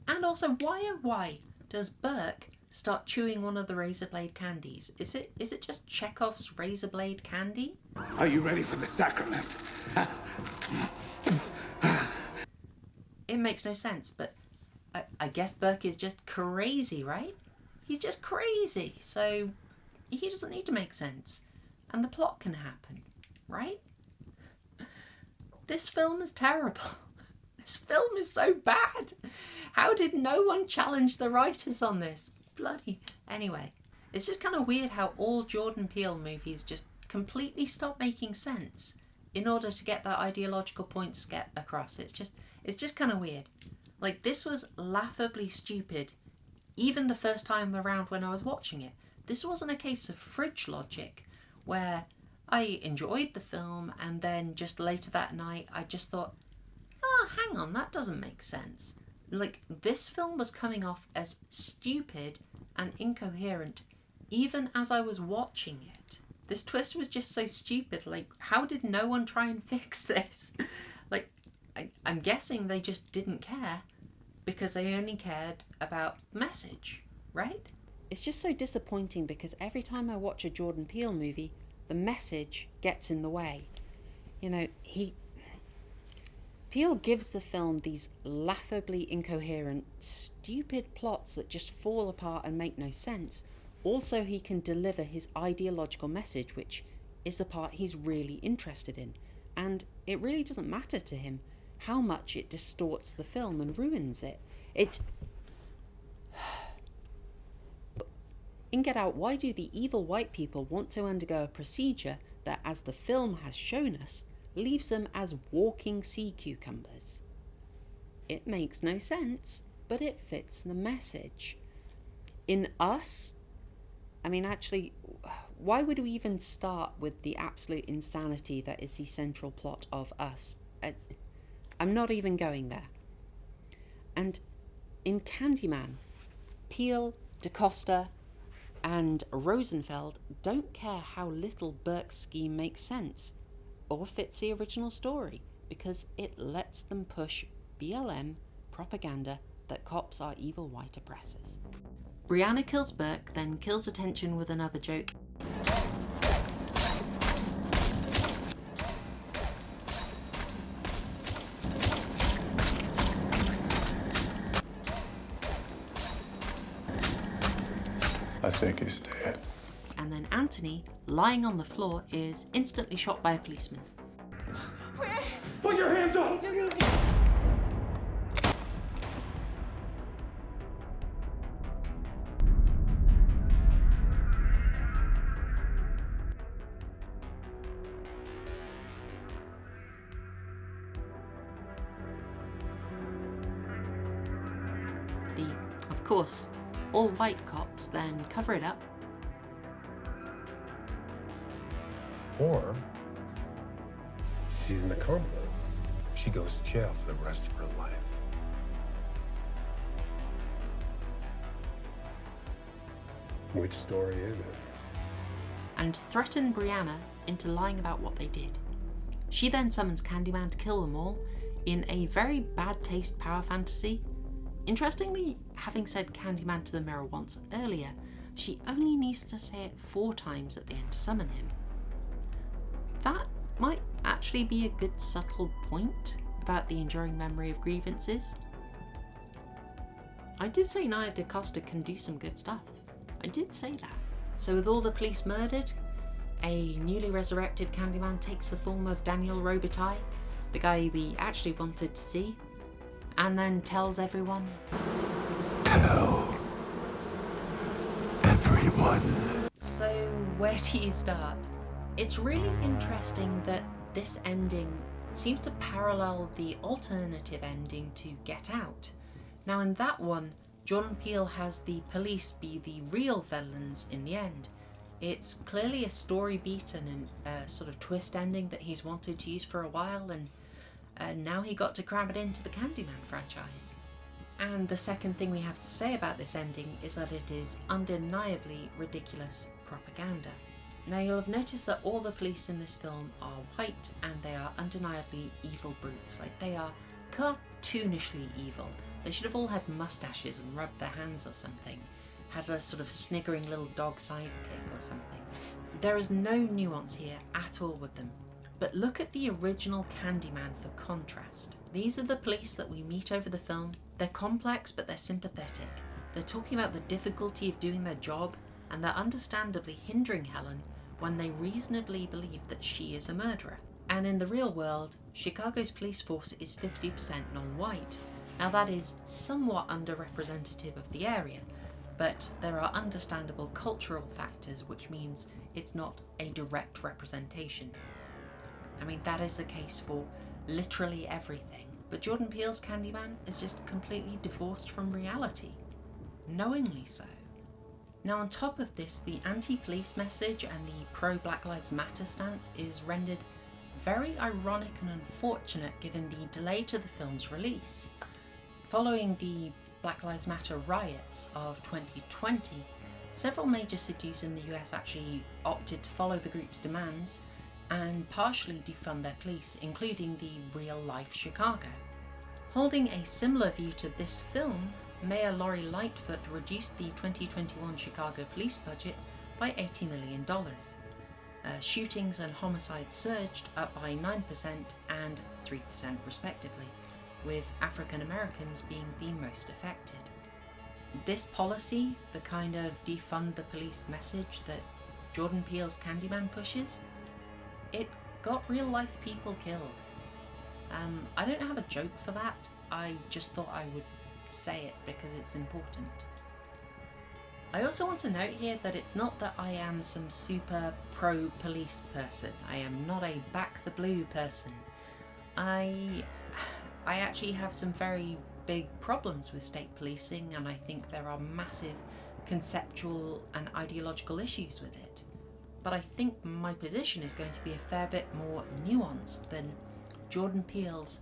And also, why does Burke start chewing one of the razor blade candies? Is it just Chekhov's razor blade candy? Are you ready for the sacrament? It makes no sense, but I guess Burke is just crazy, right? He's just crazy, so he doesn't need to make sense. And the plot can happen, right? This film is terrible. This film is so bad. How did no one challenge the writers on this? Bloody... Anyway, it's just kind of weird how all Jordan Peele movies just completely stop making sense in order to get their ideological points get across. It's just kind of weird. Like, this was laughably stupid even the first time around when I was watching it. This wasn't a case of fridge logic where I enjoyed the film and then just later that night I just thought, oh, hang on, that doesn't make sense. Like, this film was coming off as stupid and incoherent even as I was watching it. This twist was just so stupid. Like, how did no one try and fix this? Like, I'm guessing they just didn't care because they only cared about the message, right? It's just so disappointing because every time I watch a Jordan Peele movie, the message gets in the way. You know, Peele gives the film these laughably incoherent, stupid plots that just fall apart and make no sense. Also, he can deliver his ideological message, which is the part he's really interested in. And it really doesn't matter to him how much it distorts the film and ruins it. In Get Out, why do the evil white people want to undergo a procedure that, as the film has shown us, leaves them as walking sea cucumbers? It makes no sense, but it fits the message. In Us, I mean, actually, why would we even start with the absolute insanity that is the central plot of Us? I'm not even going there. And in Candyman, Peele, DaCosta, and Rosenfeld don't care how little Burke's scheme makes sense or fits the original story because it lets them push BLM propaganda that cops are evil white oppressors. Brianna kills Burke, then kills attention with another joke. I think he's dead. And then Anthony, lying on the floor, is instantly shot by a policeman. Put your hands up! Of course, all white cops then cover it up. Or she's an accomplice. She goes to jail for the rest of her life. Which story is it? And threaten Brianna into lying about what they did. She then summons Candyman to kill them all in a very bad taste power fantasy. Interestingly, having said Candyman to the mirror once earlier, she only needs to say it 4 times at the end to summon him. That might actually be a good subtle point about the enduring memory of grievances. I did say Nia DaCosta can do some good stuff. I did say that. So with all the police murdered, a newly resurrected Candyman takes the form of Daniel Robitaille, the guy we actually wanted to see, and then tells everyone, Tell everyone. So where do you start? It's really interesting that this ending seems to parallel the alternative ending to Get Out. Now in that one, Jordan Peele has the police be the real villains in the end. It's clearly a story beat and a sort of twist ending that he's wanted to use for a while, and now he got to cram it into the Candyman franchise. And the second thing we have to say about this ending is that it is undeniably ridiculous propaganda. Now you'll have noticed that all the police in this film are white and they are undeniably evil brutes, like they are cartoonishly evil. They should have all had mustaches and rubbed their hands or something, had a sort of sniggering little dog sidekick or something. There is no nuance here at all with them. But look at the original Candyman for contrast. These are the police that we meet over the film. They're complex, but they're sympathetic. They're talking about the difficulty of doing their job, and they're understandably hindering Helen when they reasonably believe that she is a murderer. And in the real world, Chicago's police force is 50% non-white. Now that is somewhat underrepresentative of the area, but there are understandable cultural factors which means it's not a direct representation. I mean, that is the case for literally everything. But Jordan Peele's Candyman is just completely divorced from reality. Knowingly so. Now on top of this, the anti-police message and the pro-Black Lives Matter stance is rendered very ironic and unfortunate given the delay to the film's release. Following the Black Lives Matter riots of 2020, several major cities in the US actually opted to follow the group's demands and partially defund their police, including the real-life Chicago. Holding a similar view to this film, Mayor Lori Lightfoot reduced the 2021 Chicago police budget by $80 million. Shootings and homicides surged, up by 9% and 3% respectively, with African Americans being the most affected. This policy, the kind of defund the police message that Jordan Peele's Candyman pushes, it got real life people killed. I don't have a joke for that, I just thought I would say it because it's important. I also want to note here that it's not that I am some super pro-police person. I am not a back the blue person. I actually have some very big problems with state policing, and I think there are massive conceptual and ideological issues with it. But I think my position is going to be a fair bit more nuanced than Jordan Peele's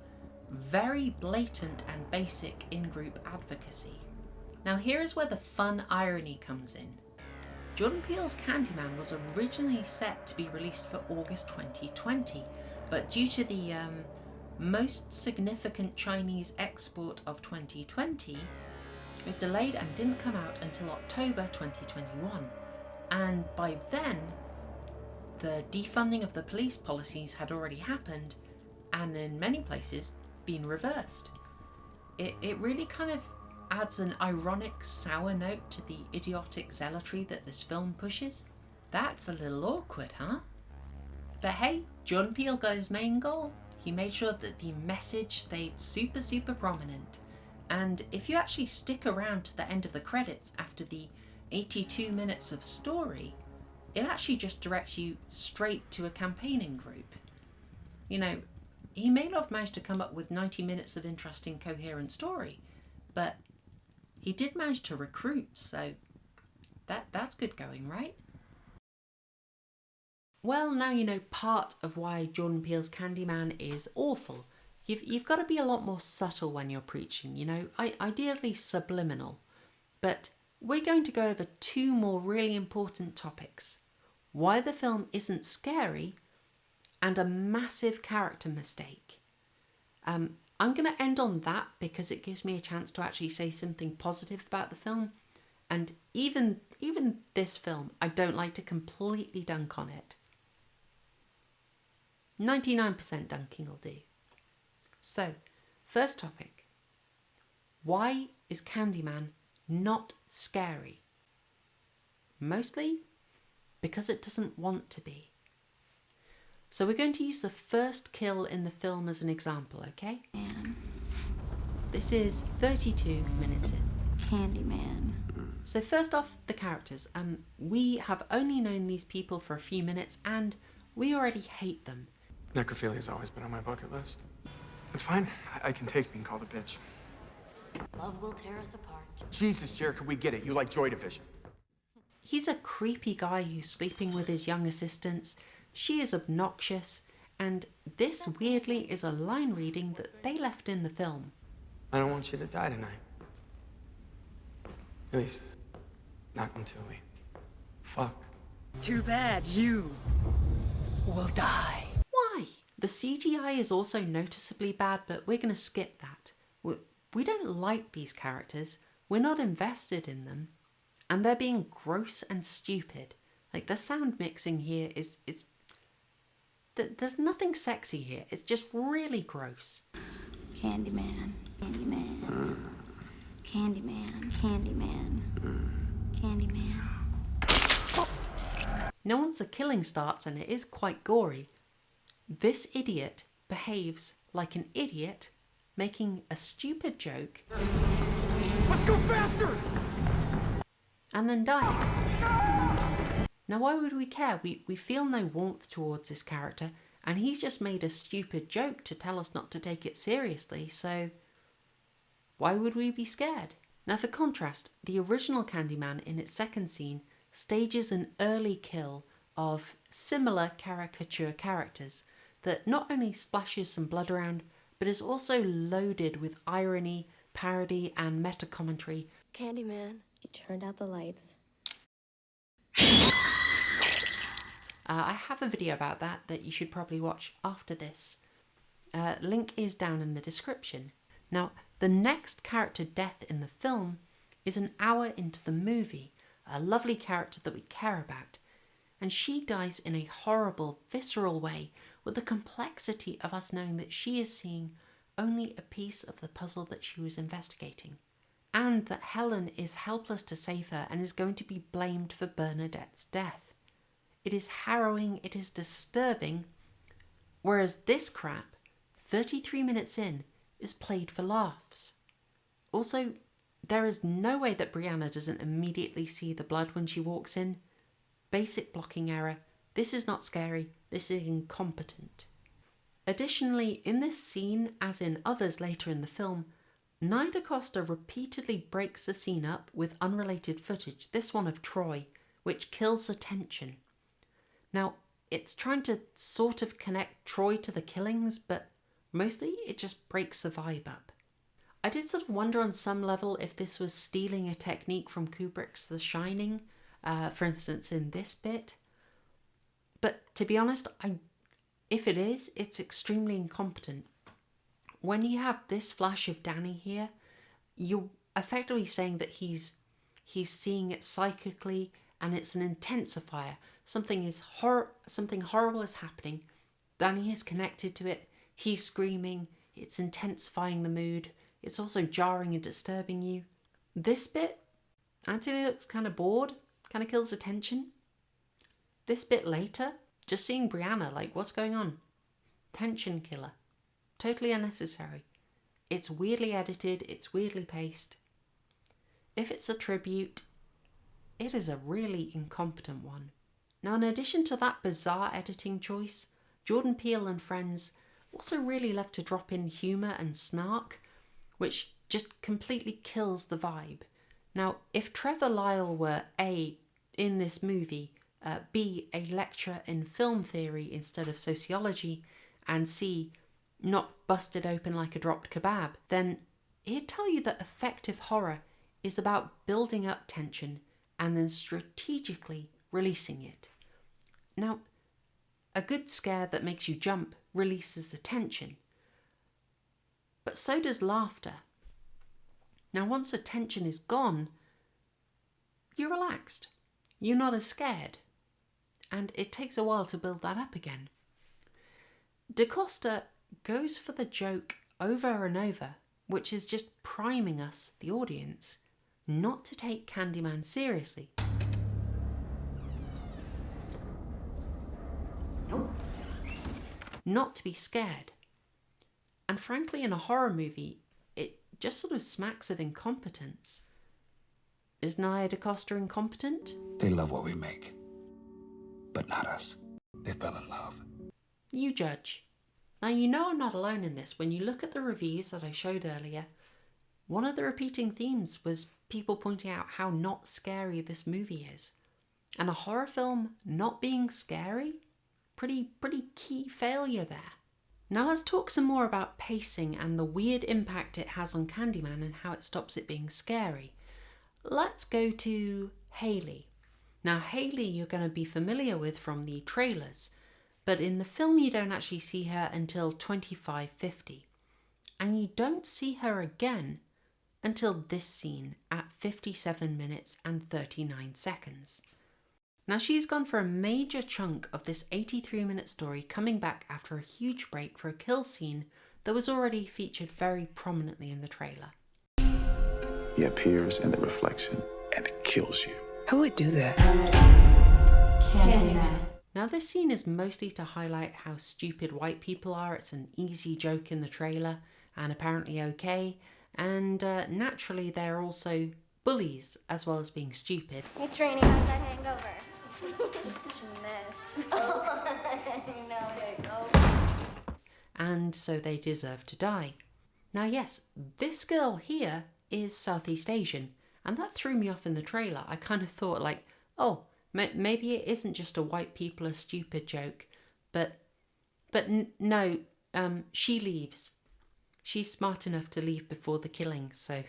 very blatant and basic in-group advocacy. Now here is where the fun irony comes in. Jordan Peele's Candyman was originally set to be released for August 2020, but due to the most significant Chinese export of 2020, it was delayed and didn't come out until October 2021. And by then, the defunding of the police policies had already happened, and in many places been reversed. It really kind of adds an ironic, sour note to the idiotic zealotry that this film pushes. That's a little awkward, huh? But hey, Jordan Peele got his main goal. He made sure that the message stayed super, super prominent. And if you actually stick around to the end of the credits after the 82 minutes of story, it actually just directs you straight to a campaigning group. You know, he may not have managed to come up with 90 minutes of interesting, coherent story, but he did manage to recruit, so that's good going, right? well, now you know part of why Jordan Peele's Candyman is awful. You've got to be a lot more subtle when you're preaching, you know, ideally subliminal. But we're going to go over two more really important topics. Why the film isn't scary, and a massive character mistake. I'm going to end on that because it gives me a chance to actually say something positive about the film. And even this film, I don't like to completely dunk on it. 99% dunking will do. So, first topic. Why is Candyman not scary? Mostly because it doesn't want to be. So we're going to use the first kill in the film as an example, okay? Man. This is 32 minutes in. Candyman. So first off, the characters. We have only known these people for a few minutes and we already hate them. Necrophilia's always been on my bucket list. It's fine. I can take being called a bitch. Love will tear us apart. Jesus, Jericho, we get it. You like Joy Division. He's a creepy guy who's sleeping with his young assistants. She is obnoxious, and this weirdly is a line reading that they left in the film. I don't want you to die tonight. At least, not until we fuck. Too bad you will die. Why? The CGI is also noticeably bad, but we're going to skip that. We don't like these characters. We're not invested in them. And they're being gross and stupid. Like, the sound mixing here is there's nothing sexy here. It's just really gross. Candyman. Candyman. Candyman. Candyman. Candyman. Now once the killing starts, and it is quite gory, this idiot behaves like an idiot making a stupid joke. Let's go faster! And then dying. Now why would we care? We feel no warmth towards this character, and he's just made a stupid joke to tell us not to take it seriously, so why would we be scared? Now for contrast, the original Candyman in its second scene stages an early kill of similar caricature characters that not only splashes some blood around, but is also loaded with irony, parody and meta-commentary. Candyman. He turned out the lights. I have a video about that you should probably watch after this. Link is down in the description. Now, the next character death in the film is an hour into the movie, a lovely character that we care about, and she dies in a horrible, visceral way with the complexity of us knowing that she is seeing only a piece of the puzzle that she was investigating, and that Helen is helpless to save her and is going to be blamed for Bernadette's death. It is harrowing, it is disturbing, whereas this crap, 33 minutes in, is played for laughs. Also, there is no way that Brianna doesn't immediately see the blood when she walks in. Basic blocking error. This is not scary, this is incompetent. Additionally, in this scene, as in others later in the film, DaCosta repeatedly breaks the scene up with unrelated footage, this one of Troy, which kills the tension. Now, it's trying to sort of connect Troy to the killings, but mostly it just breaks the vibe up. I did sort of wonder on some level if this was stealing a technique from Kubrick's The Shining, for instance in this bit. But to be honest, if it is, it's extremely incompetent. When you have this flash of Danny here, you're effectively saying that he's seeing it psychically and it's an intensifier. Something horrible is happening. Danny is connected to it. He's screaming. It's intensifying the mood. It's also jarring and disturbing you. This bit, Anthony looks kind of bored, kind of kills the tension. This bit later, just seeing Brianna, like, what's going on? Tension killer. Totally unnecessary. It's weirdly edited, it's weirdly paced. If it's a tribute, it is a really incompetent one. Now, in addition to that bizarre editing choice, Jordan Peele and friends also really love to drop in humour and snark, which just completely kills the vibe. Now, if Trevor Lyle were in this movie, B, a lecture in film theory instead of sociology, and C, not busted open like a dropped kebab, then he'd tell you that effective horror is about building up tension and then strategically releasing it. Now, a good scare that makes you jump releases the tension, but so does laughter. Now, once the tension is gone, you're relaxed. You're not as scared. And it takes a while to build that up again. DaCosta goes for the joke over and over, which is just priming us, the audience, not to take Candyman seriously. Nope. Not to be scared. And frankly, in a horror movie, it just sort of smacks of incompetence. Is Nia DaCosta incompetent? They love what we make, but not us. They fell in love. You judge. Now, you know I'm not alone in this. When you look at the reviews that I showed earlier, one of the repeating themes was people pointing out how not scary this movie is. And a horror film not being scary? Pretty key failure there. Now let's talk some more about pacing and the weird impact it has on Candyman and how it stops it being scary. Let's go to Hayley. Now Hayley you're going to be familiar with from the trailers, but in the film you don't actually see her until 25:50. And you don't see her again until this scene at 57 minutes and 39 seconds. Now she's gone for a major chunk of this 83-minute story, coming back after a huge break for a kill scene that was already featured very prominently in the trailer. He appears in the reflection and kills you. Who would do that? Candyman. Now this scene is mostly to highlight how stupid white people are. It's an easy joke in the trailer and apparently okay. And naturally they're also bullies as well as being stupid. Hey Trini, how's that hangover? It's such a mess. And so they deserve to die. Now yes, this girl here is Southeast Asian, and that threw me off in the trailer. I kind of thought like, oh, maybe it isn't just a white people are stupid joke, but no, she leaves. She's smart enough to leave before the killing, so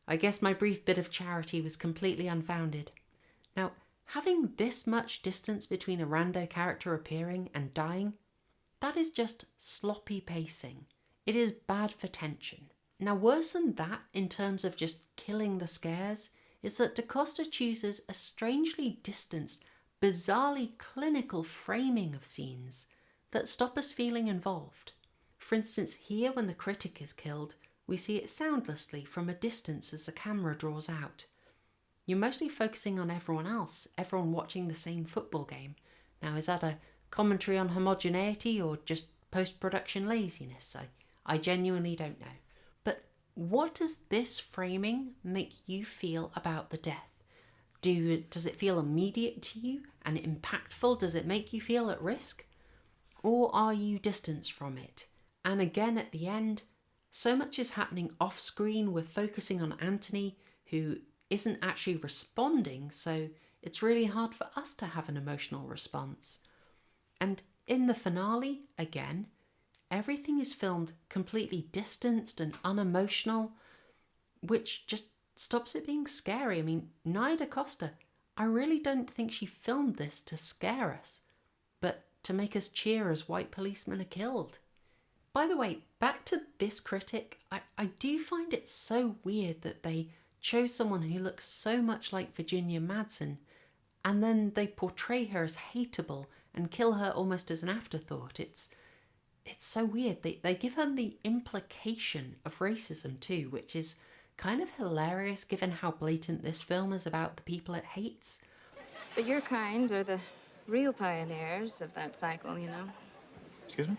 I guess my brief bit of charity was completely unfounded. Now, having this much distance between a rando character appearing and dying, that is just sloppy pacing. It is bad for tension. Now, worse than that, in terms of just killing the scares, is that DaCosta chooses a strangely distanced, bizarrely clinical framing of scenes that stop us feeling involved. For instance, here when the critic is killed, we see it soundlessly from a distance as the camera draws out. You're mostly focusing on everyone else, everyone watching the same football game. Now, is that a commentary on homogeneity or just post-production laziness? I genuinely don't know. But what does this framing make you feel about the death? Does it feel immediate to you and impactful? Does it make you feel at risk? Or are you distanced from it? And again, at the end, so much is happening off screen. We're focusing on Anthony, who isn't actually responding, so it's really hard for us to have an emotional response. And in the finale, again, everything is filmed completely distanced and unemotional, which just stops it being scary. I mean, Nia DaCosta, I really don't think she filmed this to scare us, but to make us cheer as white policemen are killed. By the way, back to this critic, I do find it so weird that they chose someone who looks so much like Virginia Madsen, and then they portray her as hateable and kill her almost as an afterthought. It's so weird. They give her the implication of racism too, which is kind of hilarious given how blatant this film is about the people it hates. But your kind are the real pioneers of that cycle, you know. Excuse me?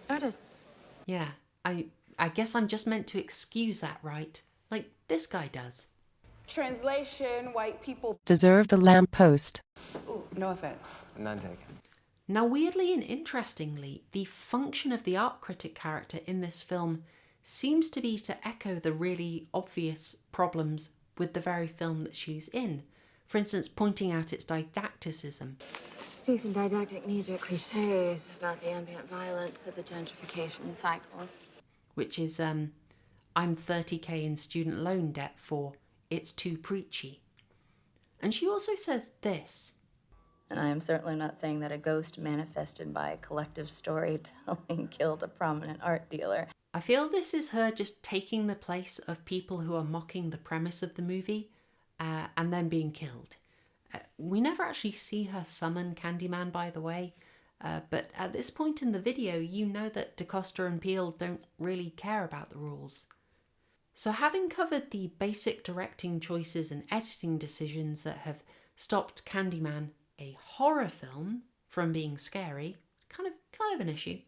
Artists. Yeah, I guess I'm just meant to excuse that, right? Like this guy does. Translation, white people deserve the lamppost. Ooh, no offense. None taken. Now, weirdly and interestingly, the function of the art critic character in this film seems to be to echo the really obvious problems with the very film that she's in. For instance, pointing out its didacticism. Speaks in didactic knee-jerk cliches about the ambient violence of the gentrification cycle. Which is, I'm 30k in student loan debt for it's too preachy. And she also says this. And I am certainly not saying that a ghost manifested by collective storytelling killed a prominent art dealer. I feel this is her just taking the place of people who are mocking the premise of the movie and then being killed. We never actually see her summon Candyman, by the way, but at this point in the video, you know that DaCosta and Peele don't really care about the rules. So having covered the basic directing choices and editing decisions that have stopped Candyman, a horror film, from being scary, kind of an issue,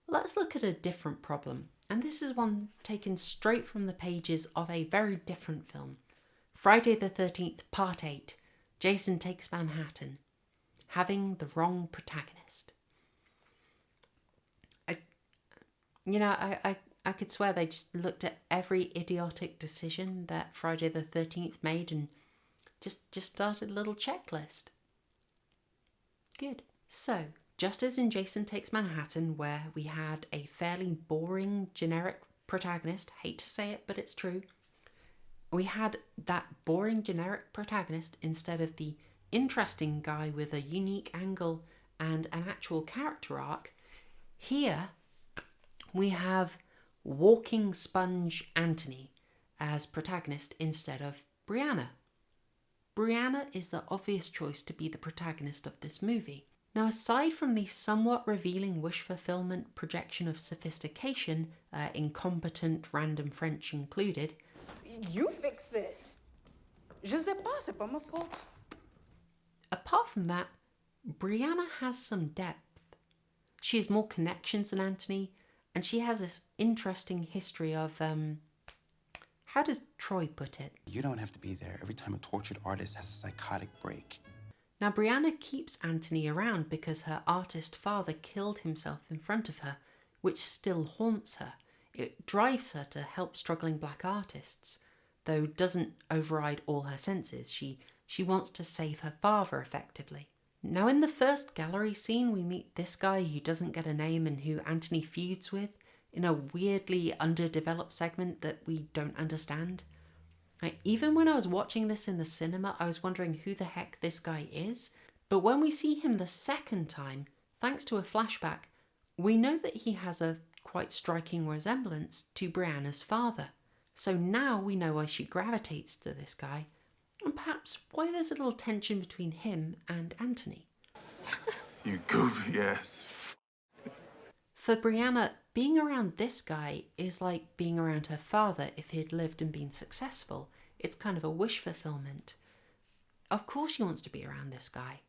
let's look at a different problem. And this is one taken straight from the pages of a very different film. Friday the 13th, Part 8, Jason Takes Manhattan, having the wrong protagonist. I could swear they just looked at every idiotic decision that Friday the 13th made and just started a little checklist. Good. So, just as in Jason Takes Manhattan, where we had a fairly boring, generic protagonist, hate to say it, but it's true, we had that boring, generic protagonist instead of the interesting guy with a unique angle and an actual character arc. Here, we have walking sponge Anthony as protagonist instead of Brianna. Brianna is the obvious choice to be the protagonist of this movie. Now, aside from the somewhat revealing wish fulfillment projection of sophistication, incompetent random French included... You fix this. Je sais pas, c'est pas ma faute. Apart from that, Brianna has some depth. She has more connections than Anthony, and she has this interesting history of, how does Troy put it? You don't have to be there every time a tortured artist has a psychotic break. Now, Brianna keeps Anthony around because her artist father killed himself in front of her, which still haunts her. It drives her to help struggling black artists, though doesn't override all her senses. She wants to save her father, effectively. Now, in the first gallery scene, we meet this guy who doesn't get a name and who Anthony feuds with in a weirdly underdeveloped segment that we don't understand. Even when I was watching this in the cinema, I was wondering who the heck this guy is. But when we see him the second time, thanks to a flashback, we know that he has a quite striking resemblance to Brianna's father. So now we know why she gravitates to this guy, and perhaps why there's a little tension between him and Anthony. You goofy ass. For Brianna, being around this guy is like being around her father if he'd lived and been successful. It's kind of a wish fulfillment. Of course she wants to be around this guy.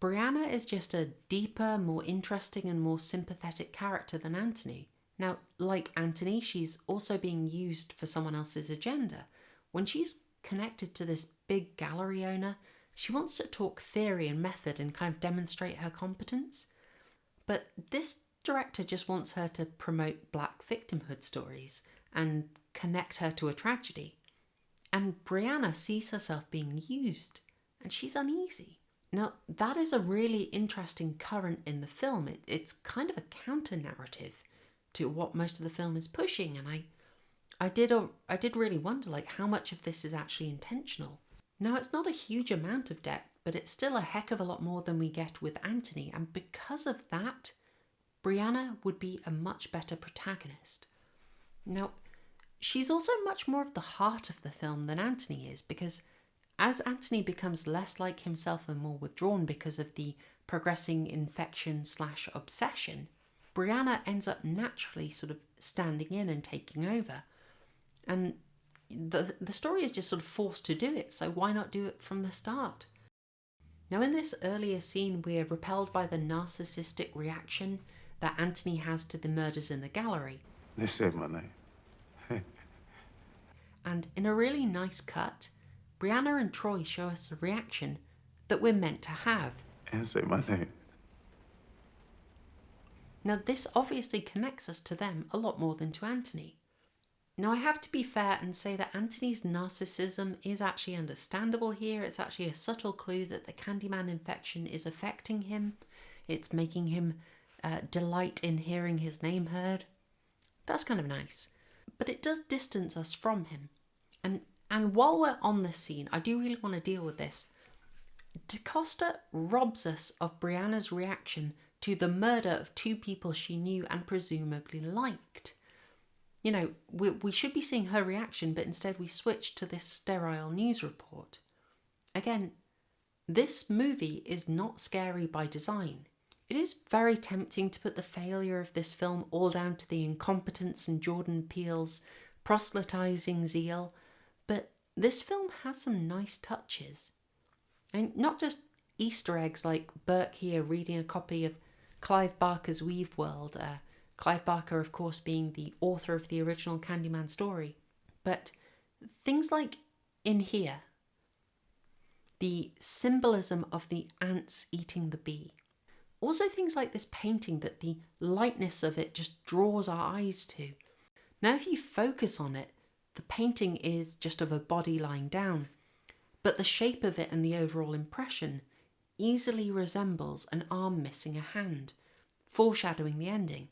Brianna is just a deeper, more interesting and more sympathetic character than Anthony. Now, like Anthony, she's also being used for someone else's agenda. When she's connected to this big gallery owner, she wants to talk theory and method and kind of demonstrate her competence. But this director just wants her to promote black victimhood stories and connect her to a tragedy. And Brianna sees herself being used, and she's uneasy. Now, that is a really interesting current in the film. It's kind of a counter-narrative to what most of the film is pushing, and I did really wonder how much of this is actually intentional. Now, it's not a huge amount of depth, but it's still a heck of a lot more than we get with Anthony, and because of that, Brianna would be a much better protagonist. Now, she's also much more of the heart of the film than Anthony is, because as Anthony becomes less like himself and more withdrawn because of the progressing infection/obsession, Brianna ends up naturally sort of standing in and taking over. And the story is just sort of forced to do it, so why not do it from the start? Now, in this earlier scene, we're repelled by the narcissistic reaction that Anthony has to the murders in the gallery. They said my name. And in a really nice cut, Brianna and Troy show us a reaction that we're meant to have. And say my name. Now, this obviously connects us to them a lot more than to Anthony. Now, I have to be fair and say that Anthony's narcissism is actually understandable here. It's actually a subtle clue that the Candyman infection is affecting him. It's making him delight in hearing his name heard. That's kind of nice. But it does distance us from him. And while we're on this scene, I do really want to deal with this. DaCosta robs us of Brianna's reaction to the murder of two people she knew and presumably liked. You know, we should be seeing her reaction, but instead we switch to this sterile news report. Again, this movie is not scary by design. It is very tempting to put the failure of this film all down to the incompetence in Jordan Peele's proselytizing zeal, but this film has some nice touches. And not just Easter eggs like Burke here reading a copy of Clive Barker's Weave World, Clive Barker, of course, being the author of the original Candyman story. But things like in here, the symbolism of the ants eating the bee. Also things like this painting that the lightness of it just draws our eyes to. Now, if you focus on it, the painting is just of a body lying down, but the shape of it and the overall impression easily resembles an arm missing a hand, foreshadowing the ending.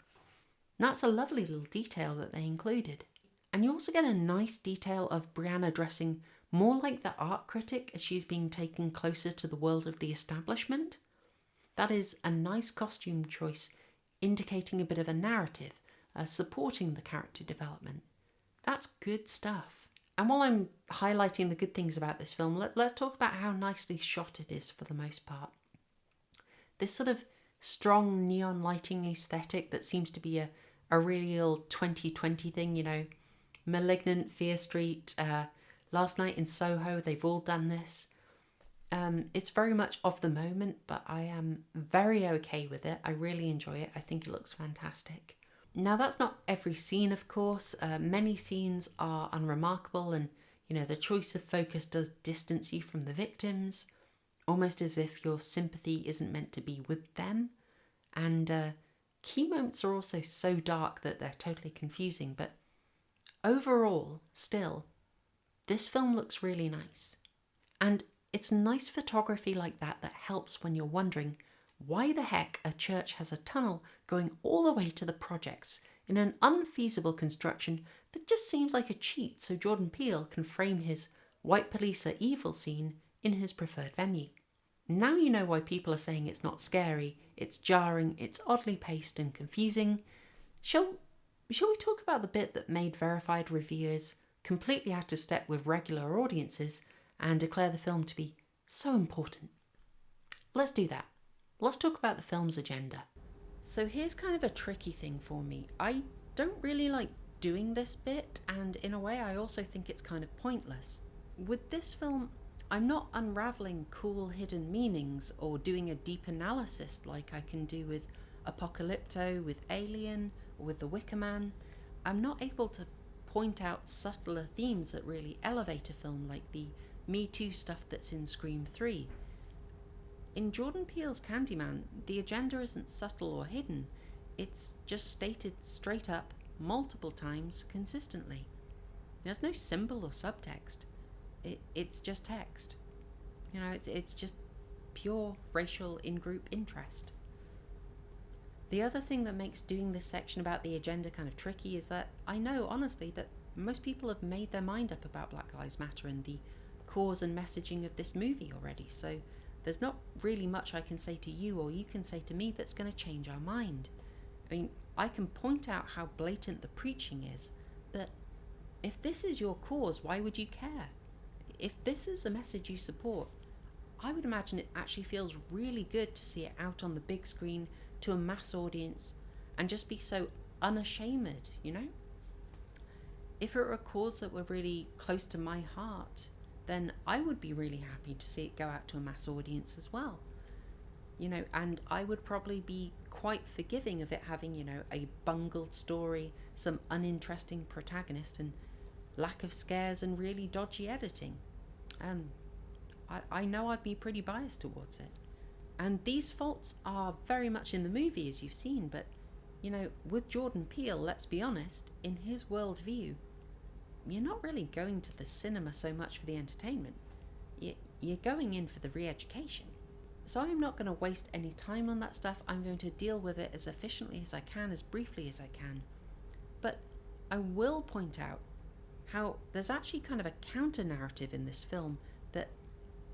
That's a lovely little detail that they included. And you also get a nice detail of Brianna dressing more like the art critic as she's being taken closer to the world of the establishment. That is a nice costume choice, indicating a bit of a narrative, supporting the character development. That's good stuff. And while I'm highlighting the good things about this film, let's talk about how nicely shot it is for the most part. This sort of strong neon lighting aesthetic that seems to be a real 2020 thing, you know, Malignant, Fear Street, Last Night in Soho, they've all done this. It's very much of the moment, but I am very okay with it. I really enjoy it. I think it looks fantastic. Now, that's not every scene, of course. Many scenes are unremarkable and, you know, the choice of focus does distance you from the victims, almost as if your sympathy isn't meant to be with them. And key moments are also so dark that they're totally confusing. But overall, still, this film looks really nice. And it's nice photography like that that helps when you're wondering why the heck a church has a tunnel going all the way to the projects in an unfeasible construction that just seems like a cheat so Jordan Peele can frame his white police are evil scene in his preferred venue. Now you know why people are saying it's not scary, it's jarring, it's oddly paced and confusing. Shall we talk about the bit that made verified reviewers completely out of step with regular audiences and declare the film to be so important? Let's do that. Let's talk about the film's agenda. So here's kind of a tricky thing for me. I don't really like doing this bit, and in a way I also think it's kind of pointless. With this film, I'm not unraveling cool hidden meanings or doing a deep analysis like I can do with Apocalypto, with Alien, or with The Wicker Man. I'm not able to point out subtler themes that really elevate a film like the Me Too stuff that's in Scream 3. In Jordan Peele's Candyman, the agenda isn't subtle or hidden. It's just stated straight up, multiple times, consistently. There's no symbol or subtext. It's just text. You know, it's just pure racial in-group interest. The other thing that makes doing this section about the agenda kind of tricky is that I know, honestly, that most people have made their mind up about Black Lives Matter and the cause and messaging of this movie already, so there's not really much I can say to you or you can say to me that's going to change our mind. I mean, I can point out how blatant the preaching is, but if this is your cause, why would you care? If this is a message you support, I would imagine it actually feels really good to see it out on the big screen to a mass audience and just be so unashamed, you know? If it were a cause that were really close to my heart, then I would be really happy to see it go out to a mass audience as well. You know, and I would probably be quite forgiving of it having, you know, a bungled story, some uninteresting protagonist, and lack of scares and really dodgy editing. I know I'd be pretty biased towards it. And these faults are very much in the movie, as you've seen, but, you know, with Jordan Peele, let's be honest, in his worldview, you're not really going to the cinema so much for the entertainment. You're going in for the re-education. So I'm not going to waste any time on that stuff. I'm going to deal with it as efficiently as I can, as briefly as I can. But I will point out how there's actually kind of a counter-narrative in this film that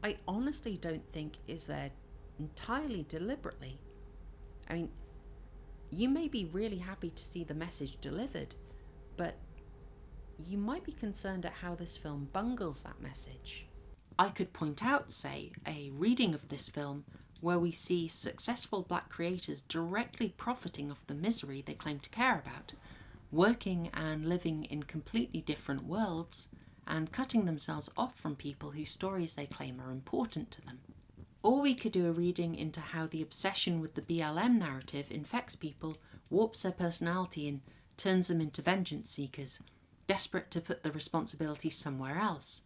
I honestly don't think is there entirely deliberately. I mean, you may be really happy to see the message delivered, but you might be concerned at how this film bungles that message. I could point out, say, a reading of this film where we see successful black creators directly profiting off the misery they claim to care about, working and living in completely different worlds, and cutting themselves off from people whose stories they claim are important to them. Or we could do a reading into how the obsession with the BLM narrative infects people, warps their personality, and turns them into vengeance seekers, desperate to put the responsibility somewhere else.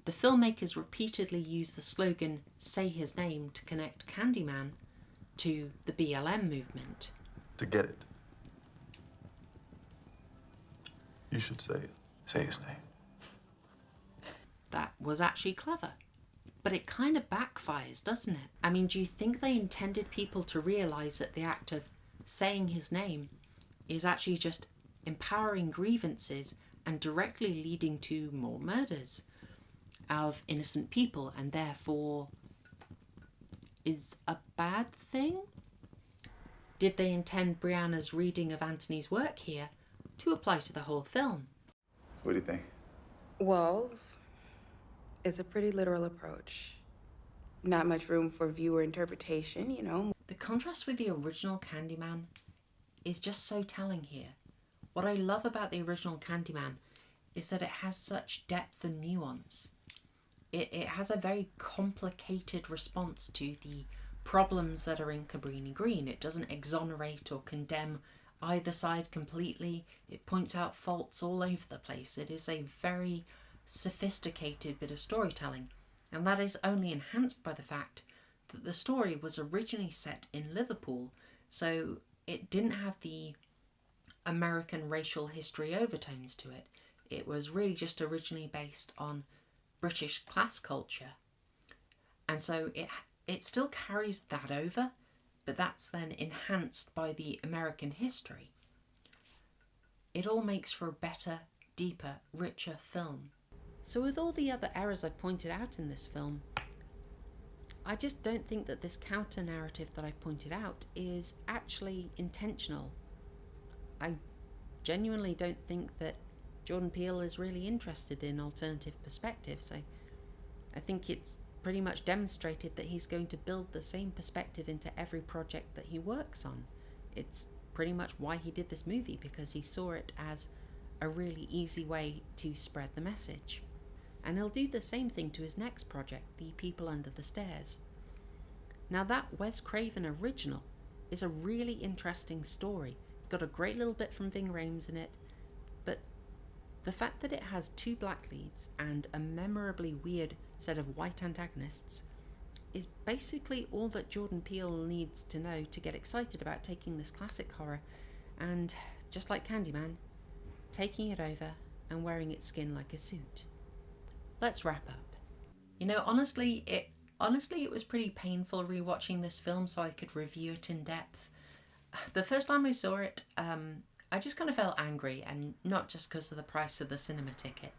The filmmakers repeatedly use the slogan, "Say his name," to connect Candyman to the BLM movement. To get it, you should say it. Say his name. That was actually clever. But it kind of backfires, doesn't it? I mean, do you think they intended people to realise that the act of saying his name is actually just empowering grievances and directly leading to more murders of innocent people, and therefore is a bad thing? Did they intend Brianna's reading of Anthony's work here to apply to the whole film? What do you think? Well, it's a pretty literal approach. Not much room for viewer interpretation, you know. The contrast with the original Candyman is just so telling here. What I love about the original Candyman is that it has such depth and nuance. It has a very complicated response to the problems that are in Cabrini Green. It doesn't exonerate or condemn either side completely. It points out faults all over the place. It is a very sophisticated bit of storytelling, and that is only enhanced by the fact that the story was originally set in Liverpool, so it didn't have the American racial history overtones to it. It was really just originally based on British class culture, and so it still carries that over, but that's then enhanced by the American history. It all makes for a better, deeper, richer film. So with all the other errors I've pointed out in this film, I just don't think that this counter-narrative that I've pointed out is actually intentional. I genuinely don't think that Jordan Peele is really interested in alternative perspectives. I think it's pretty much demonstrated that he's going to build the same perspective into every project that he works on. It's pretty much why he did this movie, because he saw it as a really easy way to spread the message. And he'll do the same thing to his next project, The People Under the Stairs. Now that Wes Craven original is a really interesting story. It's got a great little bit from Ving Rhames in it, but the fact that it has 2 black leads and a memorably weird set of white antagonists is basically all that Jordan Peele needs to know to get excited about taking this classic horror and, just like Candyman, taking it over and wearing its skin like a suit. Let's wrap up. You know, honestly, it was pretty painful rewatching this film so I could review it in depth. The first time I saw it, I just kind of felt angry, and not just because of the price of the cinema ticket.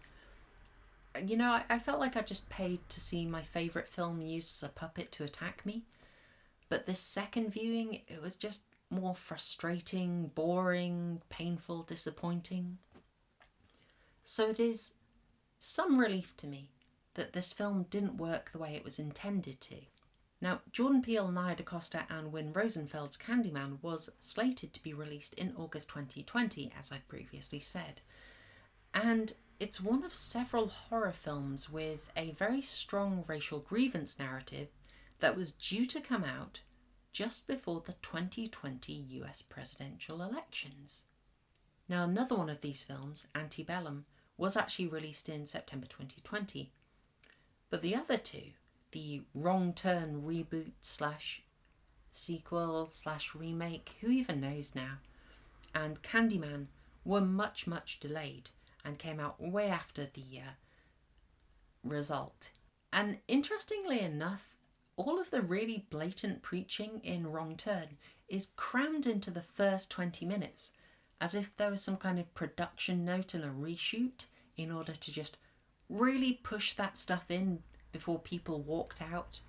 You know, I felt like I just paid to see my favourite film used as a puppet to attack me. But this second viewing, it was just more frustrating, boring, painful, disappointing. So it is some relief to me that this film didn't work the way it was intended to. Now, Jordan Peele, DaCosta and Win Rosenfeld's Candyman was slated to be released in August 2020, as I previously said. And it's one of several horror films with a very strong racial grievance narrative that was due to come out just before the 2020 US presidential elections. Now, another one of these films, Antebellum, was actually released in September 2020. But the other two, the Wrong Turn reboot / sequel / remake, who even knows now, and Candyman were much, much delayed. and came out way after the result. And interestingly enough, all of the really blatant preaching in Wrong Turn is crammed into the first 20 minutes, as if there was some kind of production note and a reshoot in order to just really push that stuff in before people walked out.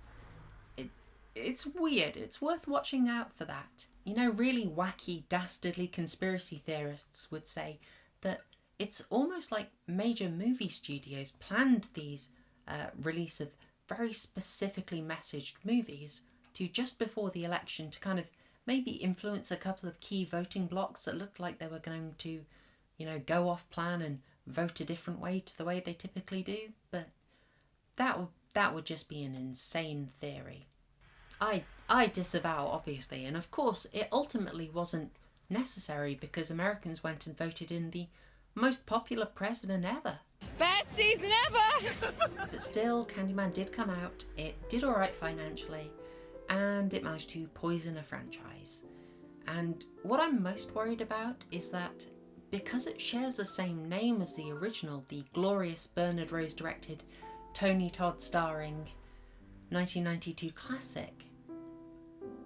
It's weird. It's worth watching out for that. You know, really wacky, dastardly conspiracy theorists would say that it's almost like major movie studios planned these release of very specifically messaged movies to just before the election to kind of maybe influence a couple of key voting blocks that looked like they were going to, you know, go off plan and vote a different way to the way they typically do. But that would just be an insane theory. I disavow, obviously, and of course it ultimately wasn't necessary because Americans went and voted in the most popular president ever. Best season ever! But still, Candyman did come out, it did alright financially, and it managed to poison a franchise. And what I'm most worried about is that because it shares the same name as the original, the glorious Bernard Rose directed, Tony Todd starring 1992 classic,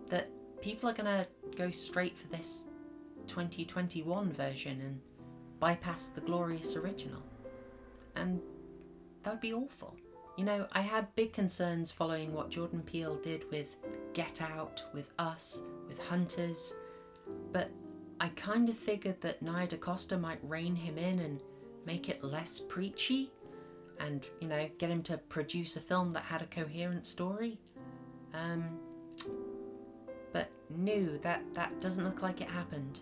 that people are gonna go straight for this 2021 version and bypass the glorious original. And that would be awful. You know, I had big concerns following what Jordan Peele did with Get Out, with Us, with Hunters, but I kind of figured that DaCosta might rein him in and make it less preachy and, you know, get him to produce a film that had a coherent story. But no, that doesn't look like it happened.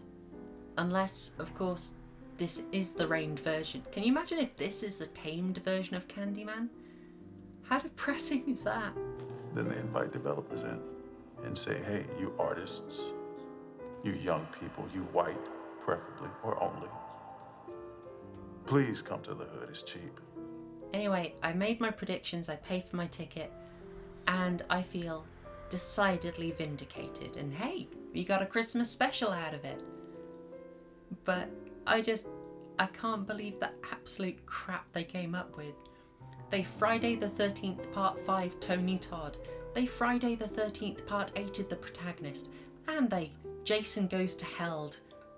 Unless, of course, this is the reined version. Can you imagine if this is the tamed version of Candyman? How depressing is that? Then they invite developers in and say, hey, you artists, you young people, you white, preferably, or only, please come to the hood, it's cheap. Anyway, I made my predictions, I paid for my ticket, and I feel decidedly vindicated. And hey, we got a Christmas special out of it. But I can't believe the absolute crap they came up with. They Friday the 13th Part 5 Tony Todd. They Friday the 13th Part 8'd the Protagonist. And they Jason Goes to Hell,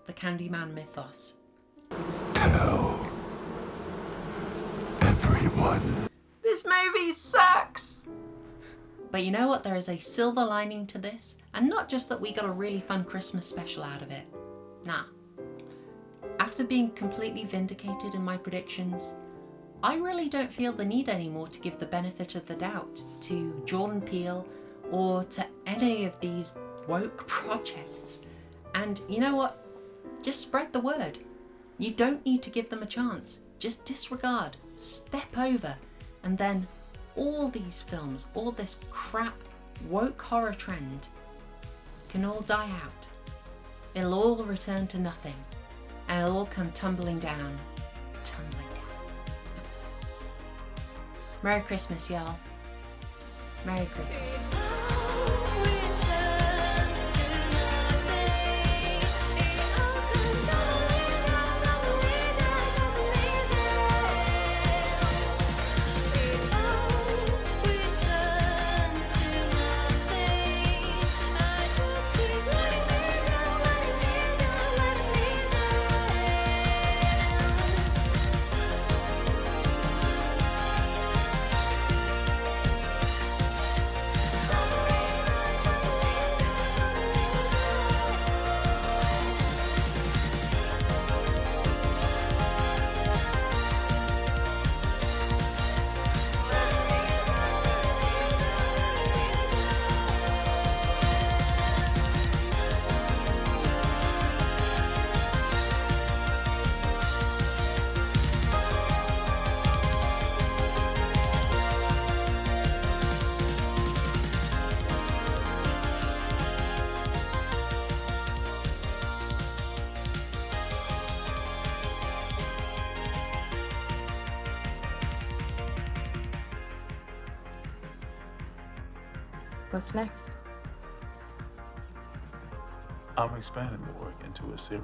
the Candyman mythos. Tell everyone. This movie sucks! But you know what? There is a silver lining to this. And not just that we got a really fun Christmas special out of it. Nah. After being completely vindicated in my predictions, I really don't feel the need anymore to give the benefit of the doubt to Jordan Peele or to any of these woke projects. And you know what? Just spread the word. You don't need to give them a chance. Just disregard, step over, and then all these films, all this crap woke horror trend can all die out. It'll all return to nothing. And it'll all come tumbling down. Tumbling down. Merry Christmas, y'all. Merry Christmas. What's next? I'm expanding the work into a series.